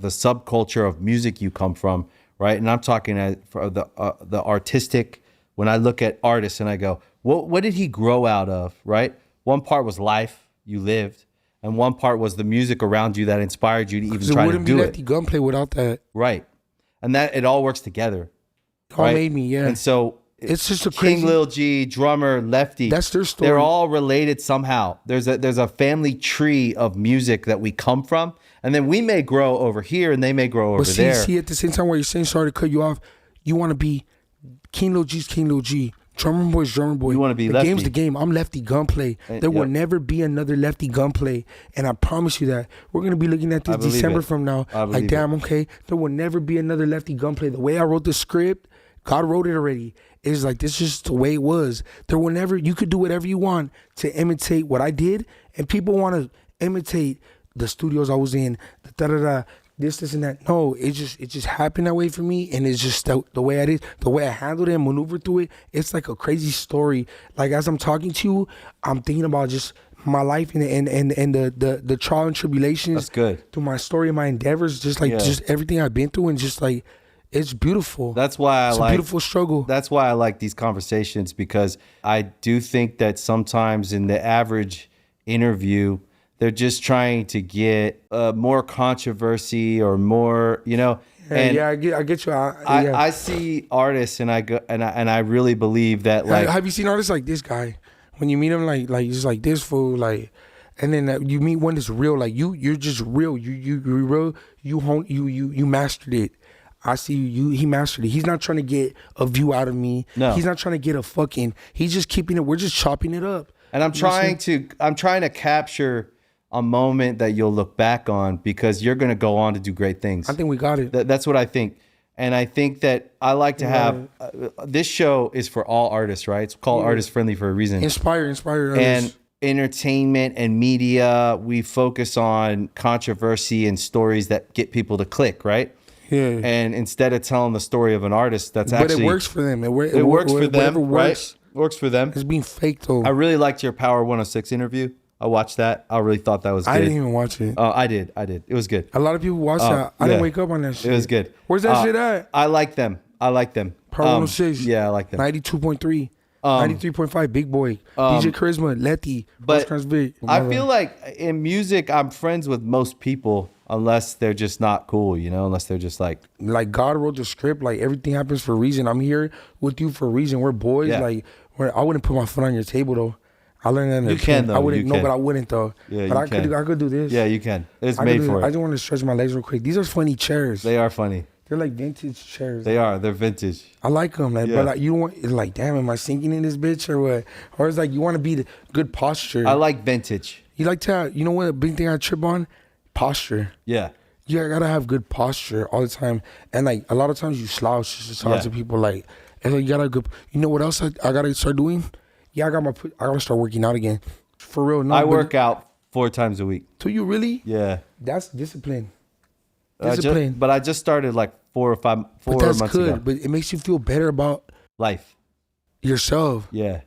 subculture of music you come from, right, and I'm talking for the artistic. When I look at artists and I go, what did he grow out of, right? One part was life you lived, and one part was the music around you that inspired you to even try to wouldn't be do Lefty it. Gunplay without that. Right, and that it all works together. All right? made me, yeah. And so It's just a King crazy. Lil G, drummer, Lefty. That's their story. They're all related somehow. There's a family tree of music that we come from, and then we may grow over here, and they may grow over But there. see, at the same time, while you're saying, sorry to cut you off, you want to be King Lil G's King Lil G. Drummer Boy's Drummer Boy. You wanna be the Lefty. game's the game. I'm Lefty Gunplay. There will yep. never be another Lefty Gunplay, and I promise you that. We're gonna be looking at I this believe December it. from now. I Like, believe damn, okay. There will never be another Lefty Gunplay. The way I wrote the script, God wrote it already. It's like this is just the way it was. There will never. You could do whatever you want to imitate what I did, and people want to imitate the studios I was in. This and that. No, it just happened that way for me, and it's just the way I did, the way I handled it and maneuvered through it. It's like a crazy story. Like as I'm talking to you, I'm thinking about just my life and the trial and tribulations. That's good. Through my story and my endeavors, just like just everything I've been through, and just like it's beautiful. That's why it's a beautiful struggle. That's why I like these conversations, because I do think that sometimes in the average interview, they're just trying to get more controversy or more, you know. And I get you. I see artists and I go and I really believe that, like, have you seen artists like this guy? When you meet him, like he's like this fool, like, and then you meet one that's real, like you're just real. You're real. You mastered it. I see you. He mastered it. He's not trying to get a view out of me. No. He's not trying to get a fucking. He's just keeping it. We're just chopping it up. And I'm trying to capture a moment that you'll look back on, because you're going to go on to do great things. I think we got it. That's what I think. And I think that I like to have this show is for all artists, right? It's called Artist Friendly for a reason. Inspire others. And entertainment and media, we focus on controversy and stories that get people to click, right? Yeah. And instead of telling the story of an artist, that's but actually it works for them. It works for them, whatever right? works. Works for them. It's being fake though. I really liked your Power 106 interview. I watched that. I really thought that was good. I didn't even watch it. Oh, I did. It was good. A lot of people watch that. I didn't wake up on that shit. It was good. Where's that shit at? I like them. Power 106. Yeah, I like them. 92.3. 93.5, Big Boy. DJ Charisma, Letty. But I feel like in music, I'm friends with most people, unless they're just not cool, you know, unless they're just like God wrote the script. Like everything happens for a reason. I'm here with you for a reason. We're boys. Yeah. Like Where I wouldn't put my foot on your table though. I learned that in the You can, gym. though. I wouldn't. You No, can. but I wouldn't though. Yeah, but you I can. could. I could do this. Yeah, you can. It's I made could do for I it. just want to stretch my legs real quick. These are funny chairs. They are funny. They're like vintage chairs. They are. They're vintage. I like them. Like, Yeah. But like, you don't want. It's like, damn, am I sinking in this bitch or what? Or it's like you want to be the good posture. I like vintage. You like to. You know what? A big thing I trip on, posture. Yeah. You gotta have good posture all the time, and like a lot of times you slouch just to talk Yeah. to people. Like, and like you gotta good. You know what else I gotta start doing? Yeah, I gotta start working out again. For real, no. I but- work out 4 times a week. Do you really? Yeah. That's discipline. I Discipline. but I just started like 4 but that's months good. ago. But it makes you feel better about Life. yourself. Yeah.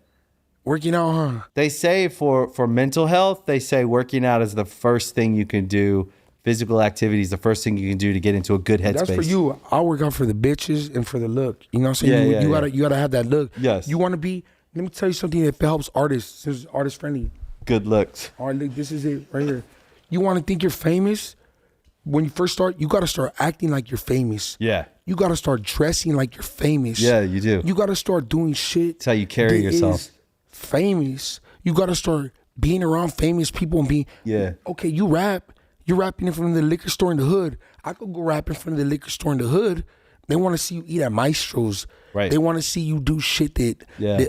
Working out, huh? They say for mental health, they say working out is the first thing you can do. Physical activity is the first thing you can do to get into a good headspace. That's for you. I work out for the bitches and for the look. You know what I'm saying? Yeah, you yeah. gotta have that look. Yes. You wanna be. Let me tell you something that helps artists. This is artist friendly. Good looks. All right, look, this is it right here. You want to think you're famous? When you first start, you got to start acting like you're famous. Yeah. You got to start dressing like you're famous. Yeah, you do. You got to start doing shit. That's how you carry that yourself. is famous. You got to start being around famous people and being. Yeah. Okay, you rap. You're rapping in front of the liquor store in the hood. I could go rap in front of the liquor store in the hood. They want to see you eat at Maestro's. Right. They want to see you do shit that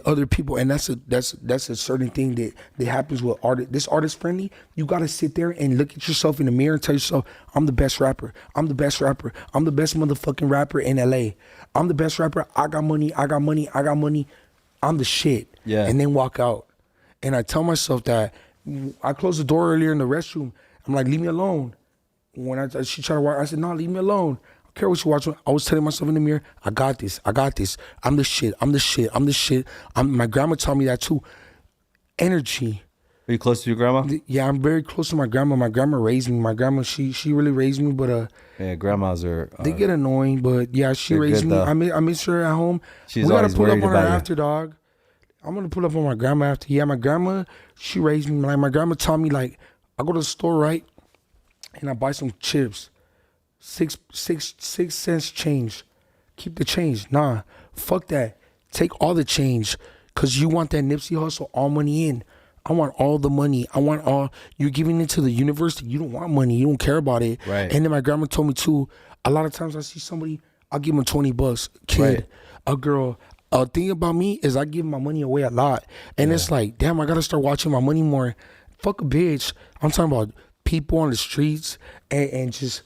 other people, and that's a certain thing that happens with art. This artist friendly. You got to sit there and look at yourself in the mirror and tell yourself, "I'm the best rapper. I'm the best rapper. I'm the best motherfucking rapper in LA. I'm the best rapper. I got money. I got money. I got money. I'm the shit." Yeah. And then walk out. And I tell myself that. I closed the door earlier in the restroom. I'm like, "Leave me alone." When she tried to walk, I said, "No, leave me alone. I don't care what you watch." I was telling myself in the mirror, I got this. I got this. I'm the shit. I'm the shit. I'm the shit. My grandma taught me that too. Energy. Are you close to your grandma? Yeah, I'm very close to my grandma. My grandma raised me. My grandma, she really raised me, but Yeah, grandmas are. they get annoying. But yeah, she they're raised good, me. though. I miss her at home. She's We gotta always pull up worried on her about you. after, dog. I'm gonna pull up on my grandma after. Yeah, my grandma, she raised me. Like my grandma taught me, like, I go to the store, right, and I buy some chips. 6 cents change. Keep the change. Nah, fuck that. Take all the change, cause you want that Nipsey Hussle all money in. I want all the money. I want all. You're giving it to the universe. You don't want money. You don't care about it. Right. And then my grandma told me too. A lot of times I see somebody, I'll give them $20. Kid, Right. a girl. A thing about me is I give my money away a lot, and it's like, damn, I gotta start watching my money more. Fuck a bitch. I'm talking about people on the streets and just.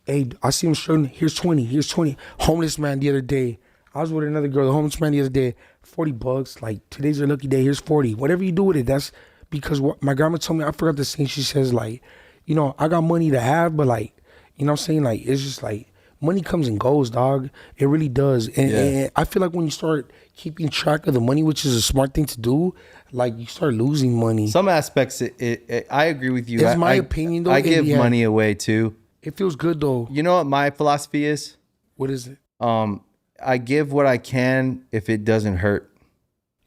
Hey, I see him struggling. Here's 20. Here's 20. Homeless man the other day. I was with another girl, the homeless man the other day. $40. Like, today's your lucky day. Here's 40. Whatever you do with it, that's because what my grandma told me. I forgot the thing. She says, like, you know, I got money to have, but like, you know what I'm saying? Like, it's just like, money comes and goes, dog. It really does. And I feel like when you start keeping track of the money, which is a smart thing to do, like, you start losing money. Some aspects, I agree with you. It's my opinion, though. I give Yeah. money away too. It feels good, though. You know what my philosophy is? What is it? I give what I can if it doesn't hurt.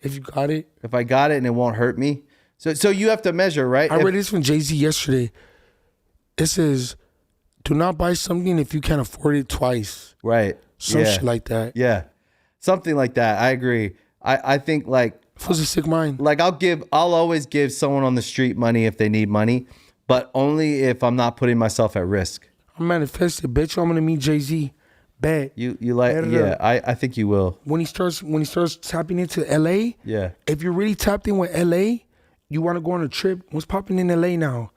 If you got it. If I got it and it won't hurt me. So you have to measure, right? I read this from Jay-Z yesterday. It says, do not buy something if you can't afford it twice. Right. Some shit like that. Yeah. Something like that. I agree. I think like It was a sick mind. like I'll always give someone on the street money if they need money, but only if I'm not putting myself at risk. I manifested. Bet you I'm gonna meet Jay-Z. Bet. You like I think you will. When he starts tapping into LA, Yeah. if you're really tapped in with LA, you wanna go on a trip. What's popping in LA now?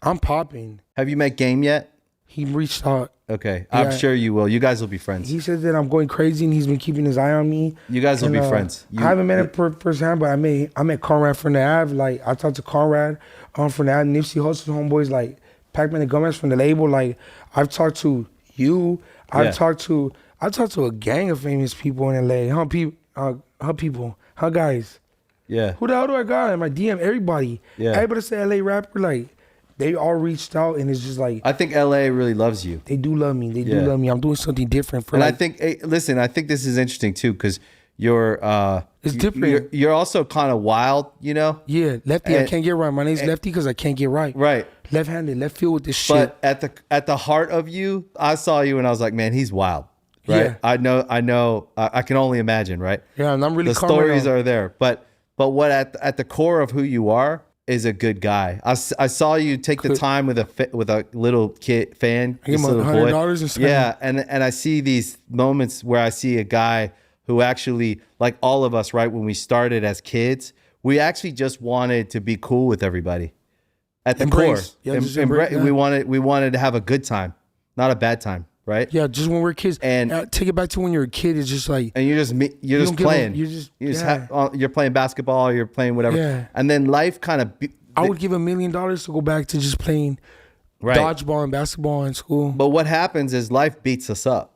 I'm popping. Have you met Game yet? He reached out. Okay. I'm Yeah. sure you will. You guys will be friends. He said that I'm going crazy and he's been keeping his eye on me. You guys will And, be friends. I haven't met him firsthand, but I met Conrad from the Ave. Like, I talked to Conrad from the Ave, Nipsey Hussle homeboys, like Pac-Man and Gomez from the label. Like, I've talked to you. I've talked to a gang of famous people in LA. Huh, guys. Yeah. Who the hell do I got in my DM? Everybody. Yeah. Everybody say LA rapper, like, they all reached out, and it's just like, I think LA really loves you. they do love me. They do Yeah. love me. I'm doing something different for And I like, think, hey, listen, I think this is interesting too, because you're It's different. You're also kind of wild, you know. yeah, Lefty, I And- can't get right. My name's Lefty because I can't get right. Right. Left-handed, left field with this shit. But at the heart of you, I saw you and I was like, man, he's wild. right? Yeah. I know. I can only imagine, right? Yeah, and I'm really the calm right stories now. are there, but what at the core of who you are is a good guy. I saw you take the time with a little kid fan, I give this him little boy. $100 and Yeah, and I see these moments where I see a guy who actually, like all of us, right? When we started as kids, we actually just wanted to be cool with everybody. At the Embrace. core, Yeah, just embrace, yeah. we wanted to have a good time, not a bad time, right? Yeah, just when we're kids. And- take it back to when you're a kid. It's just like, And you're just don't give playing. a- You're playing basketball. You're playing whatever. Yeah. And then life kind of. I would give $1 million to go back to just playing Right. dodgeball and basketball in school. But what happens is life beats us up.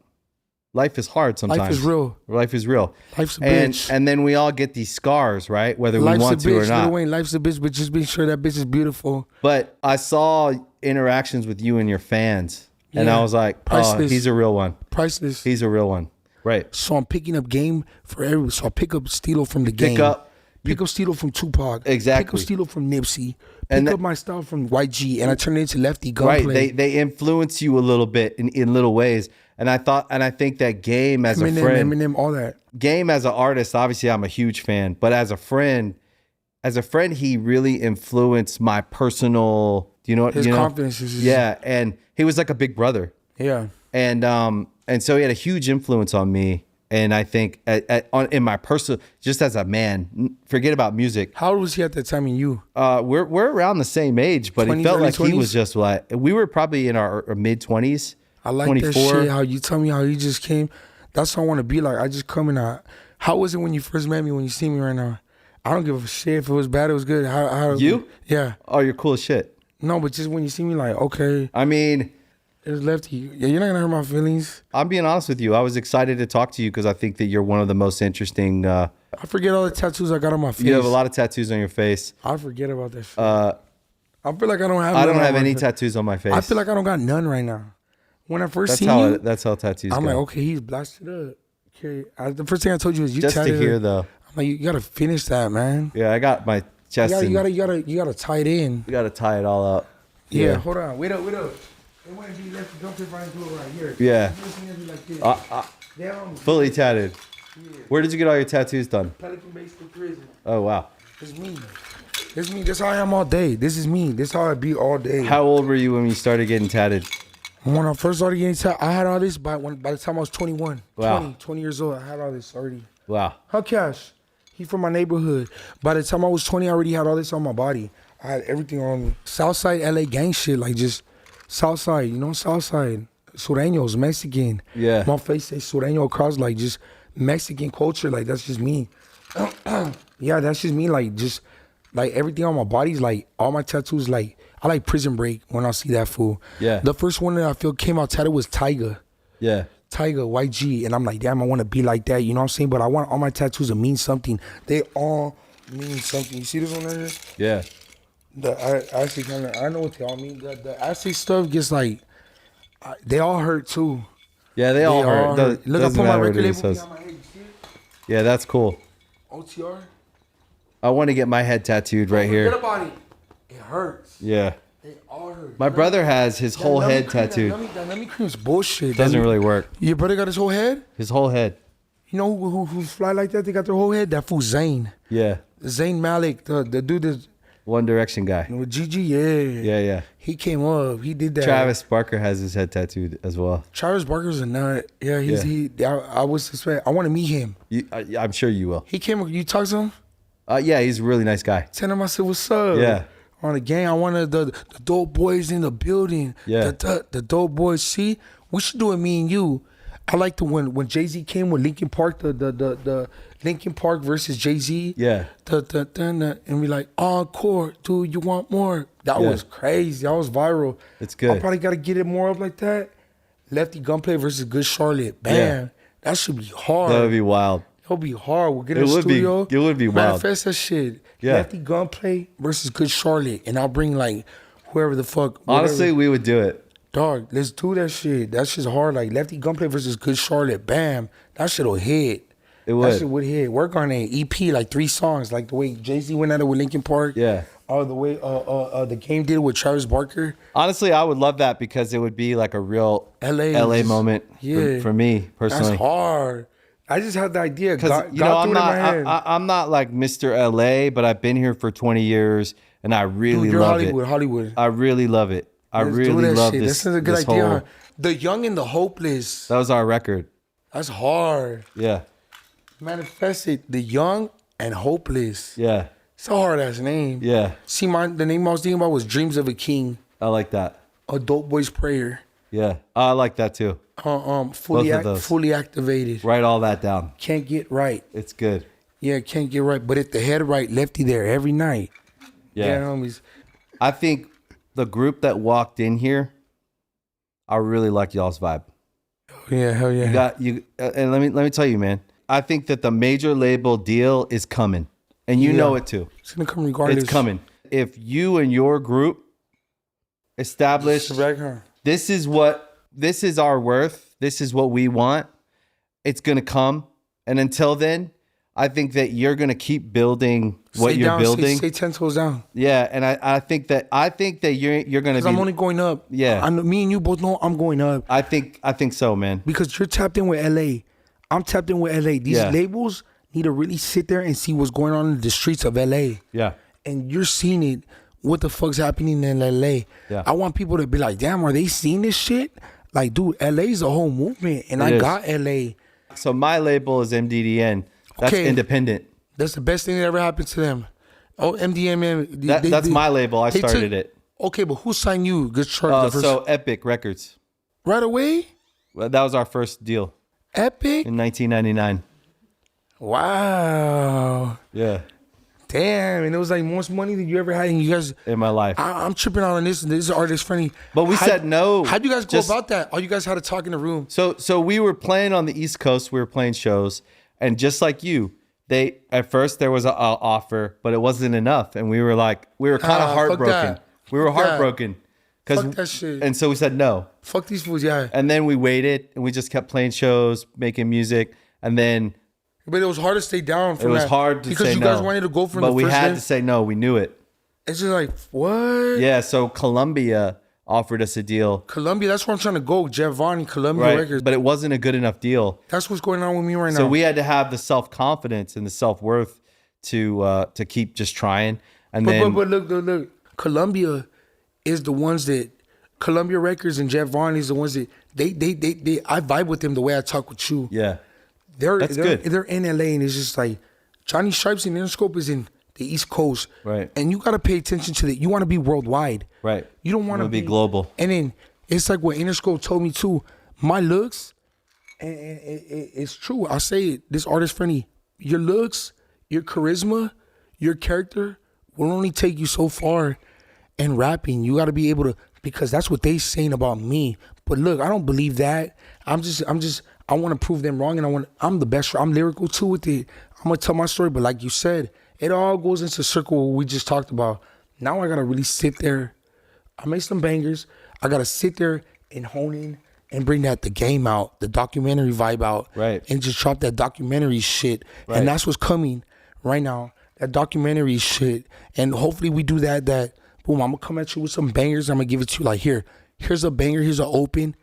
Life is hard sometimes. Life is real. Life is real. Life's a and, bitch. And then we all get these scars, right? Whether Life's we a want to bitch, or not. Lil Wayne, life's a bitch, but just be sure that bitch is beautiful. But I saw interactions with you and your fans, and Yeah. I was like, Priceless. oh, he's a real one. Priceless. He's a real one. Right. So I'm picking up game for everyone. So I pick up Steelo from the game. Pick up Steelo from Tupac. Exactly. Pick up Steelo from Nipsey. And Pick up my style from YG, and I turn it into Lefty Gunplay. Right. They influence you a little bit in little ways. And I think that Game as Eminem, a friend, Eminem, all that. Game as an artist, obviously I'm a huge fan, but as a friend, he really influenced my personal, His confidence is just, yeah, and he was like a big brother. Yeah. And so he had a huge influence on me. And I think in my personal, just as a man, forget about music. How old was he at that time and you? We're around the same age, but 20s, he felt early like 20s? he was just like, we were probably in our mid-20s. I like 24. that shit. How you tell me how you just came. That's what I want to be like. I just come in. How was it when you first met me? When you see me right now, I don't give a shit if it was bad. It was good. How You? Yeah. Oh, you're cool as shit. No, but just when you see me, like, okay, I mean, it's Lefty. Yeah, you're not gonna hurt my feelings. I'm being honest with you. I was excited to talk to you because I think that you're one of the most interesting. I forget all the tattoos I got on my face. You have a lot of tattoos on your face. I forget about that shit. I feel like I don't have. I don't none have on my any face. tattoos on my face. I feel like I don't got none right now. When I first seen you, that's how tattoos I'm go. like, okay, he's blasted up. Okay, the first thing I told you is you Just to tatted hear it. though. I'm like, you gotta finish that, man. Yeah, I got my chest. You gotta tie it in. You gotta tie it all up. Yeah, hold on. Wait up. It wouldn't be Lefty Gunplay if I didn't do it right here. Yeah. It's gonna be like this. Down. Fully tatted. Yeah. Where did you get all your tattoos done? Pelican Bay State Prison. Oh wow. It's me. It's me. That's how I am all day. This is me. This is how I be all day. How old were you when you started getting tatted? When I first started getting tatted, I had all this by the time I was 21. Wow. 20 years old. I had all this already. Wow. Huh, Cash? He from my neighborhood. By the time I was 20, I already had all this on my body. I had everything on me. Southside LA gang shit, like just Southside, Southside. Sureños, Mexican. Yeah. My face says Sureño across, like just Mexican culture, like that's just me. Yeah, that's just me, like just like everything on my body's like all my tattoos, like I like Prison Break when I see that fool. Yeah. The first one that I feel came out tattooed was Tyga. Yeah. Tyga, YG, and I'm like, damn, I want to be like that, you know what I'm saying? But I want all my tattoos to mean something. They all mean something. You see this one right here? Yeah. I know what they all mean. The acid stuff gets like, they all hurt too. Yeah, they all hurt. Look, I Doesn't put my matter what record it label says. behind my head. You see it? Yeah, that's cool. OTR. I want to get my head tattooed right Forget here. about it. It hurts. Yeah. They all hurt. My brother has his whole head tattooed. That Lemmy cream's bullshit. Doesn't really work. Your brother got his whole head? His whole head. You know who fly like that? They got their whole head? That fool Zayn. Yeah. Zayn Malik, the dude that One Direction guy. with Gigi, yeah. Yeah. He came up. He did that. Travis Barker has his head tattooed as well. Travis Barker's a nut. Yeah, I would suspect. I want to meet him. I'm sure you will. He came. You talk to him? Yeah, he's a really nice guy. Tell him I said, what's up? Yeah. On the gang, I wanted the dope boys in the building. Yeah. The dope boys. See, we should do it, me and you. I like the when Jay-Z came with Linkin Park, the Linkin Park versus Jay-Z. Yeah. And we like, encore, do you want more? That Yeah. was crazy. That was viral. It's good. I probably got to get it more up like that. Lefty Gunplay versus Good Charlotte. Bam. Yeah. That should be hard. That would be wild. It'll be hard. We'll get It in the would be- studio. it would be wild. Manifest that shit. Yeah. Lefty Gunplay versus Good Charlotte. And I'll bring like whoever the fuck. whatever. Honestly, we would do it. Dog, let's do that shit. That shit's hard. Like Lefty Gunplay versus Good Charlotte. Bam. That shit'll hit. It would. That shit would hit. Work on an EP, like 3 songs. Like the way Jay-Z went at it with Linkin Park. Yeah. Oh, the way the game did with Travis Barker. Honestly, I would love that because it would be like a real LA moment for me personally. That's hard. I just had the idea. Because I'm not like Mr. LA, but I've been here for 20 years and I really love Hollywood. I really love it. I really love shit. this. This is a good this idea. whole- The Young and the Hopeless. That was our record. That's hard. Yeah. Manifest it. The Young and Hopeless. Yeah. It's a hard ass name. Yeah. See, the name I was thinking about was Dreams of a King. I like that. A Dope Boy's Prayer. Yeah. I like that too. Fully activated. Write all that down. Can't get right. It's good. Yeah, can't get right. But if the head right, Lefty there every night. Yeah. Homies. I think the group that walked in here, I really like y'all's vibe. Yeah, hell yeah. And let me tell you, man. I think that the major label deal is coming, and you know it too. It's gonna come regardless. It's coming. If you and your group establish this is our worth, this is what we want, it's gonna come. And until then, I think that you're gonna keep building what you're building. Stay 10 toes down. Yeah, and I think that you're gonna be. I'm only going up. Yeah, me and you both know I'm going up. I think so, man. Because you're tapped in with LA. I'm tapped in with LA. These labels need to really sit there and see what's going on in the streets of LA. Yeah, and you're seeing it. What the fuck's happening in LA? Yeah, I want people to be like, damn, are they seeing this shit? Like, dude, LA's a whole movement, and I got LA. So my label is MDDN. That's independent. That's the best thing that ever happened to them. Oh, MDMM. That's my label. I started it. Okay, but who signed you? Good so Epic Records. Right away? Well, that was our first deal. Epic? In 1999. Wow. Yeah. Damn, and it was like most money that you ever had, and you guys in my life. I'm tripping out on this, and this is artist friendly. But we said no. How'd you guys go about that? All you guys had to talk in the room. So we were playing on the East Coast. We were playing shows, and just like you, at first there was an offer, but it wasn't enough, and we were kind of heartbroken. We were heartbroken and so we said no. Fuck these fools, yeah. And then we waited, and we just kept playing shows, making music, and then. But it was hard to stay down from that. It was hard to say no. Because you guys wanted to go from the first But we had to say no. We knew it. It's just like, what? Yeah, so Columbia offered us a deal. Columbia, that's where I'm trying to go. Jeff Vaughn and Columbia Records. But it wasn't a good enough deal. That's what's going on with me right now. So we had to have the self-confidence and the self-worth to keep just trying. But look. Columbia is the ones that... Columbia Records and Jeff Vaughn is the ones that... I vibe with them the way I talk with you. Yeah. That's good. They're in LA, and it's just like Johnny Stripes and Interscope is in the East Coast, right? And you got to pay attention to that. You want to be worldwide, right? You don't want to be global. And then it's like what Interscope told me too. My looks, and it's true. I say it. This artist friendly. Your looks, your charisma, your character will only take you so far. And rapping, you got to be able to, because that's what they saying about me. But look, I don't believe that. I want to prove them wrong, and I'm the best. I'm lyrical too with it. I'm gonna tell my story, but like you said, it all goes into circle what we just talked about. Now I gotta really sit there. I made some bangers. I gotta sit there and hone in and bring the game out, the documentary vibe out, right? And just drop that documentary shit. Right. And that's what's coming right now. That documentary shit, and hopefully we do that. Boom, I'm gonna come at you with some bangers. I'm gonna give it to you like here's a banger. Here's an open.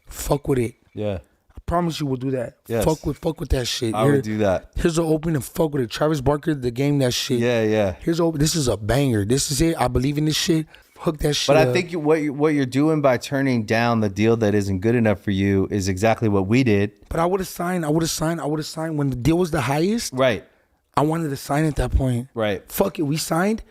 Fuck with it. Yeah. Promise you we'll do that. Yes. Fuck with that shit. I would do that. Here's an open and fuck with it. Travis Barker, the game, that shit. Yeah. Here's open. This is a banger. This is it. I believe in this shit. Hook that shit. But I think what you're doing by turning down the deal that isn't good enough for you is exactly what we did. But I would have signed when the deal was the highest. Right. I wanted to sign at that point. Right. Fuck it. We signed.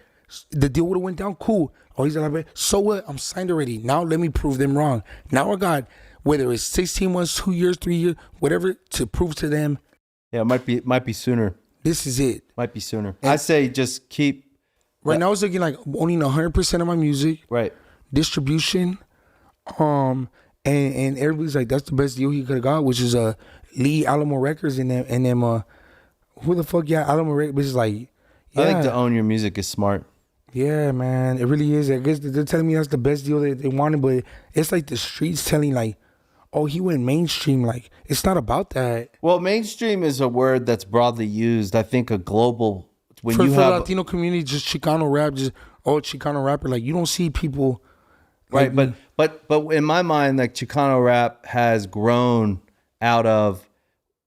The deal would have went down. Cool. Oh, he's like, so what? I'm signed already. Now let me prove them wrong. Now I got, whether it's 16 months, 2 years, 3 years, whatever, to prove to them. Yeah, it might be sooner. This is it. Might be sooner. I say just keep. Right now it's looking like owning 100% of my music. Right. Distribution. And everybody's like, that's the best deal he could have got, which is Lee Alamo Records and them who the fuck Alamo Records is like. Yeah. I think to own your music is smart. Yeah, man, it really is. I guess they're telling me that's the best deal that they wanted, but it's like the streets telling like, oh, he went mainstream. Like, it's not about that. Well, mainstream is a word that's broadly used. I think a global, for the Latino community, just Chicano rap, just oh, Chicano rapper. Like, you don't see people. Right, but in my mind, like Chicano rap has grown out of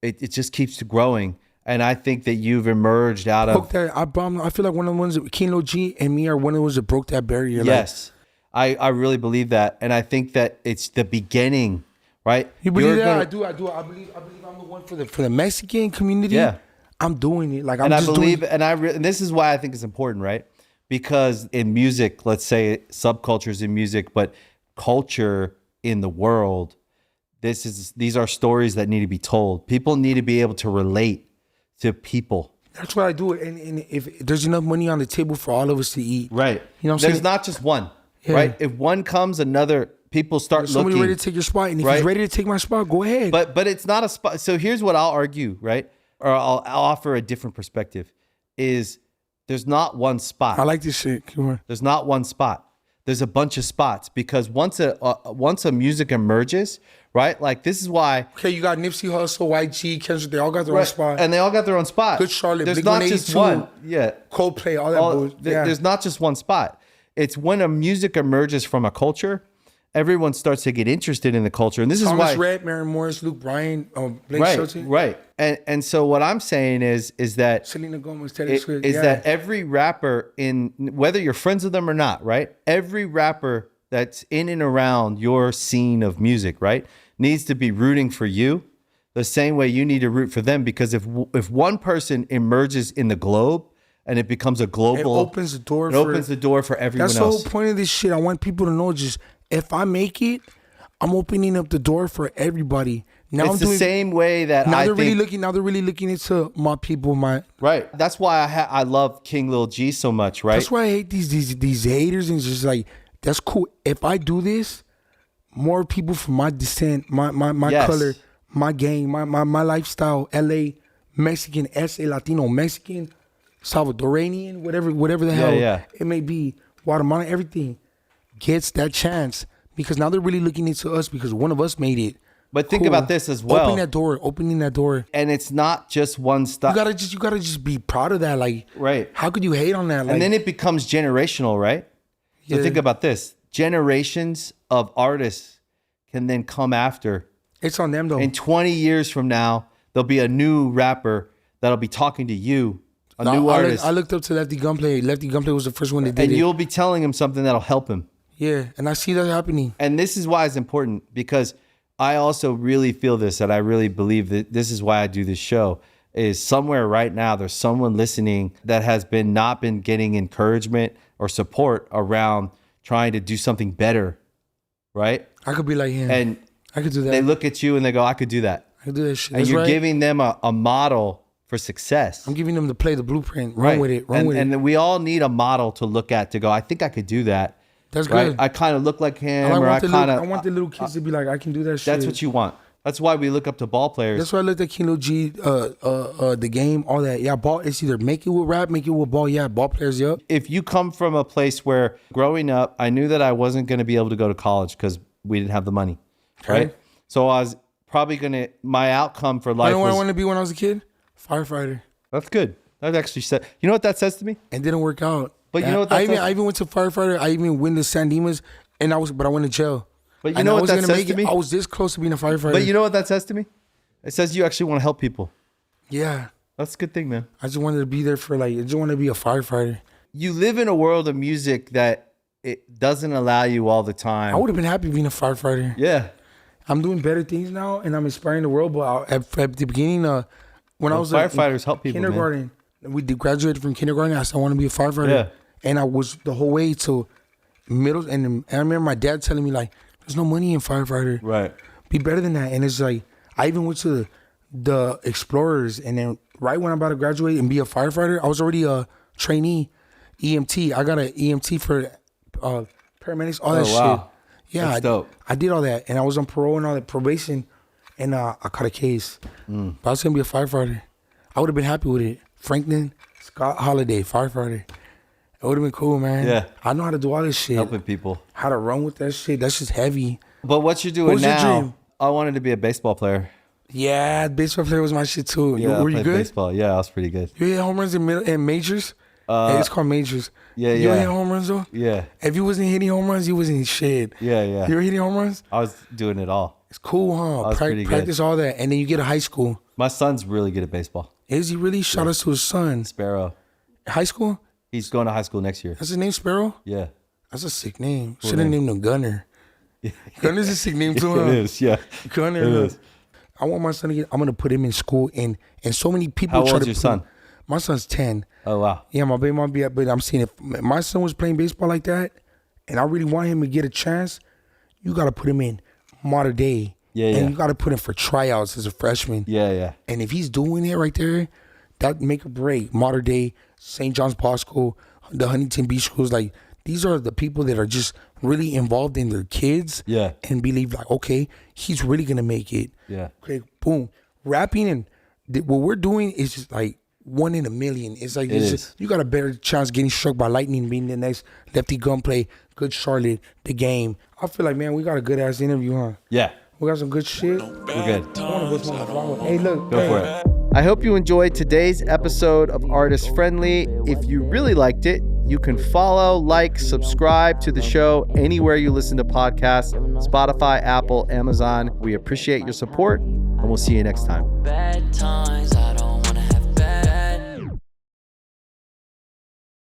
it. It just keeps growing, and I think that you've emerged out of. I feel like one of the ones that King Lil G and me are one of the ones that broke that barrier. Yes, I really believe that, and I think that it's the beginning. Right? You believe that? I do. I believe I'm the one for the Mexican community. Yeah, I'm doing it. Like, and I believe, and this is why I think it's important, right? Because in music, let's say subcultures in music, but culture in the world, these are stories that need to be told. People need to be able to relate to people. That's what I do. And if there's enough money on the table for all of us to eat, right? You know what I'm There's saying? not just one, Yeah. right? If one comes, another people start somebody looking. ready to take your spot, and if right? he's ready to take my spot, go ahead. But it's not a spot. So here's what I'll argue, right? Or I'll offer a different perspective: is there's not one spot. I like this shit. Come on. There's not one spot. There's a bunch of spots because once a music emerges, right? Like this is why. Okay, you got Nipsey Hussle, YG, Kendrick. They all got their own spot. And they all got their own spot. Good Charlotte. There's Blink not just 182, one. Yeah. Coldplay, all that bullshit. Yeah. There's not just one spot. It's when a music emerges from a culture, everyone starts to get interested in the culture, and this is why. Thomas Rhett, Mary Morris, Luke Bryan, Blake Shelton. Right. And so what I'm saying is that Selena Gomez, Taylor Swift. is that every rapper whether you're friends with them or not, right? Every rapper that's in and around your scene of music, right, needs to be rooting for you the same way you need to root for them, because if one person emerges in the globe and it becomes a global, it opens the door for everyone else. That's the whole point of this shit. I want people to know, just if I make it, I'm opening up the door for everybody. Now It's the same way that now I they're think, really looking into my people, right. That's why I love King Lil G so much, right? That's why I hate these haters, and just like, that's cool. If I do this, more people from my descent, my Yes. color, my gang, my lifestyle, LA, Mexican, SA, Latino, Mexican, Salvadorian, whatever the hell it may be, Guatemala, everything gets that chance, because now they're really looking into us because one of us made it. But think about this as well. Opening that door. And it's not just one stop. You gotta just be proud of that. Like, right. How could you hate on that? Like, and then it becomes generational, right? So think about this. Generations of artists can then come after. It's on them though. In 20 years from now, there'll be a new rapper that'll be talking to you, new artist. I looked up to Lefty Gunplay. Lefty Gunplay was the first one that did it. And you'll be telling him something that'll help him. Yeah, and I see that happening. And this is why it's important, because I also really feel this, and I really believe that this is why I do this show, is somewhere right now there's someone listening that has not been getting encouragement or support around trying to do something better, right? I could be like him. And I could do that. They look at you and they go, I could do that. I could do that shit. And That's you're right. giving them a model for success. I'm giving them the play, the blueprint. Run with it. And we all need a model to look at to go, I think I could do that. That's right? good. I kind of look like him, I or I want the little kids to be like, I can do that shit. That's what you want. That's why we look up to ball players. That's why I looked at Kino G, the game, all that. Yeah, ball. It's either make it with rap, make it with ball. Yeah, ball players. Yep. If you come from a place where growing up, I knew that I wasn't going to be able to go to college because we didn't have the money, right? So I was probably my outcome for life. You know what was, I wanted to be when I was a kid? Firefighter. That's good. That actually said. You know what that says to me? It didn't work out. But you know what that I even went to firefighter. I even went to San Dimas, but I went to jail. But you know what that says to me? I was this close to being a firefighter. But you know what that says to me? It says you actually want to help people. Yeah. That's a good thing, man. I just wanted to be there I just wanted to be a firefighter. You live in a world of music that it doesn't allow you all the time. I would have been happy being a firefighter. Yeah. I'm doing better things now, and I'm inspiring the world. But at the beginning, when I was firefighters help people. Kindergarten, we graduated from kindergarten. I said I want to be a firefighter. Yeah. And I was the whole way to middle. And I remember my dad telling me, like, there's no money in firefighter. Right. Be better than that. And it's like, I even went to the Explorers, and then right when I'm about to graduate and be a firefighter, I was already a trainee EMT. I got an EMT for paramedics, all that shit. Yeah, that's dope. I did all that, and I was on parole and all that, probation, and I caught a case. But I was gonna be a firefighter. I would have been happy with it. Franklin Scott Holiday, firefighter. It would have been cool, man. Yeah. I know how to do all this shit. Helping people. How to run with that shit. That's just heavy. But what you're doing What was your now, dream? I wanted to be a baseball player. Yeah, baseball player was my shit too. Yeah, Were I you played good? baseball. Yeah, I was pretty good. You hit home runs in majors? Hey, it's called Matrix. Yeah, You yeah. hit home runs though? Yeah. If you wasn't hitting home runs, you wasn't shit. Yeah, yeah. You were hitting home runs? I was doing it all. It's cool, huh? was pretty good. Practice all that, and then you get to high school. My son's really good at baseball. Is he really? Shout out to his son. Sparrow. High school? He's going to high school next year. That's his name, Sparrow? Yeah. That's a sick name. Cool Should have name. named him Gunner. Gunner's a sick name too, huh? It is, yeah. Gunner. It Look. is. I want my son to get, I'm going to put him in school, and so many people How try old's to your put son? him- My son's 10. Oh, wow. Yeah, my baby might be up, but I'm seeing if my son was playing baseball like that, and I really want him to get a chance, you got to put him in modern day. Yeah, And yeah. you got to put him for tryouts as a freshman. Yeah, yeah. And if he's doing it right there, that make or break. Modern day, St. John's Bosco, the Huntington Beach schools, like these are the people that are just really involved in their kids. Yeah. And believe like, okay, he's really gonna make it. Yeah. Okay, boom. Rapping and what we're doing is just like 1 in a million. It's like It it's is. just, you got a better chance getting struck by lightning, being the next Lefty Gunplay, Good Charlotte, The Game. I feel like, man, we got a good ass interview, huh? Yeah. We got some good shit. We're good. I wanna go smoke a flower. Hey, look. Go for it. I hope you enjoyed today's episode of Artist Friendly. If you really liked it, you can follow, like, subscribe to the show anywhere you listen to podcasts, Spotify, Apple, Amazon. We appreciate your support, and we'll see you next time. Bad times.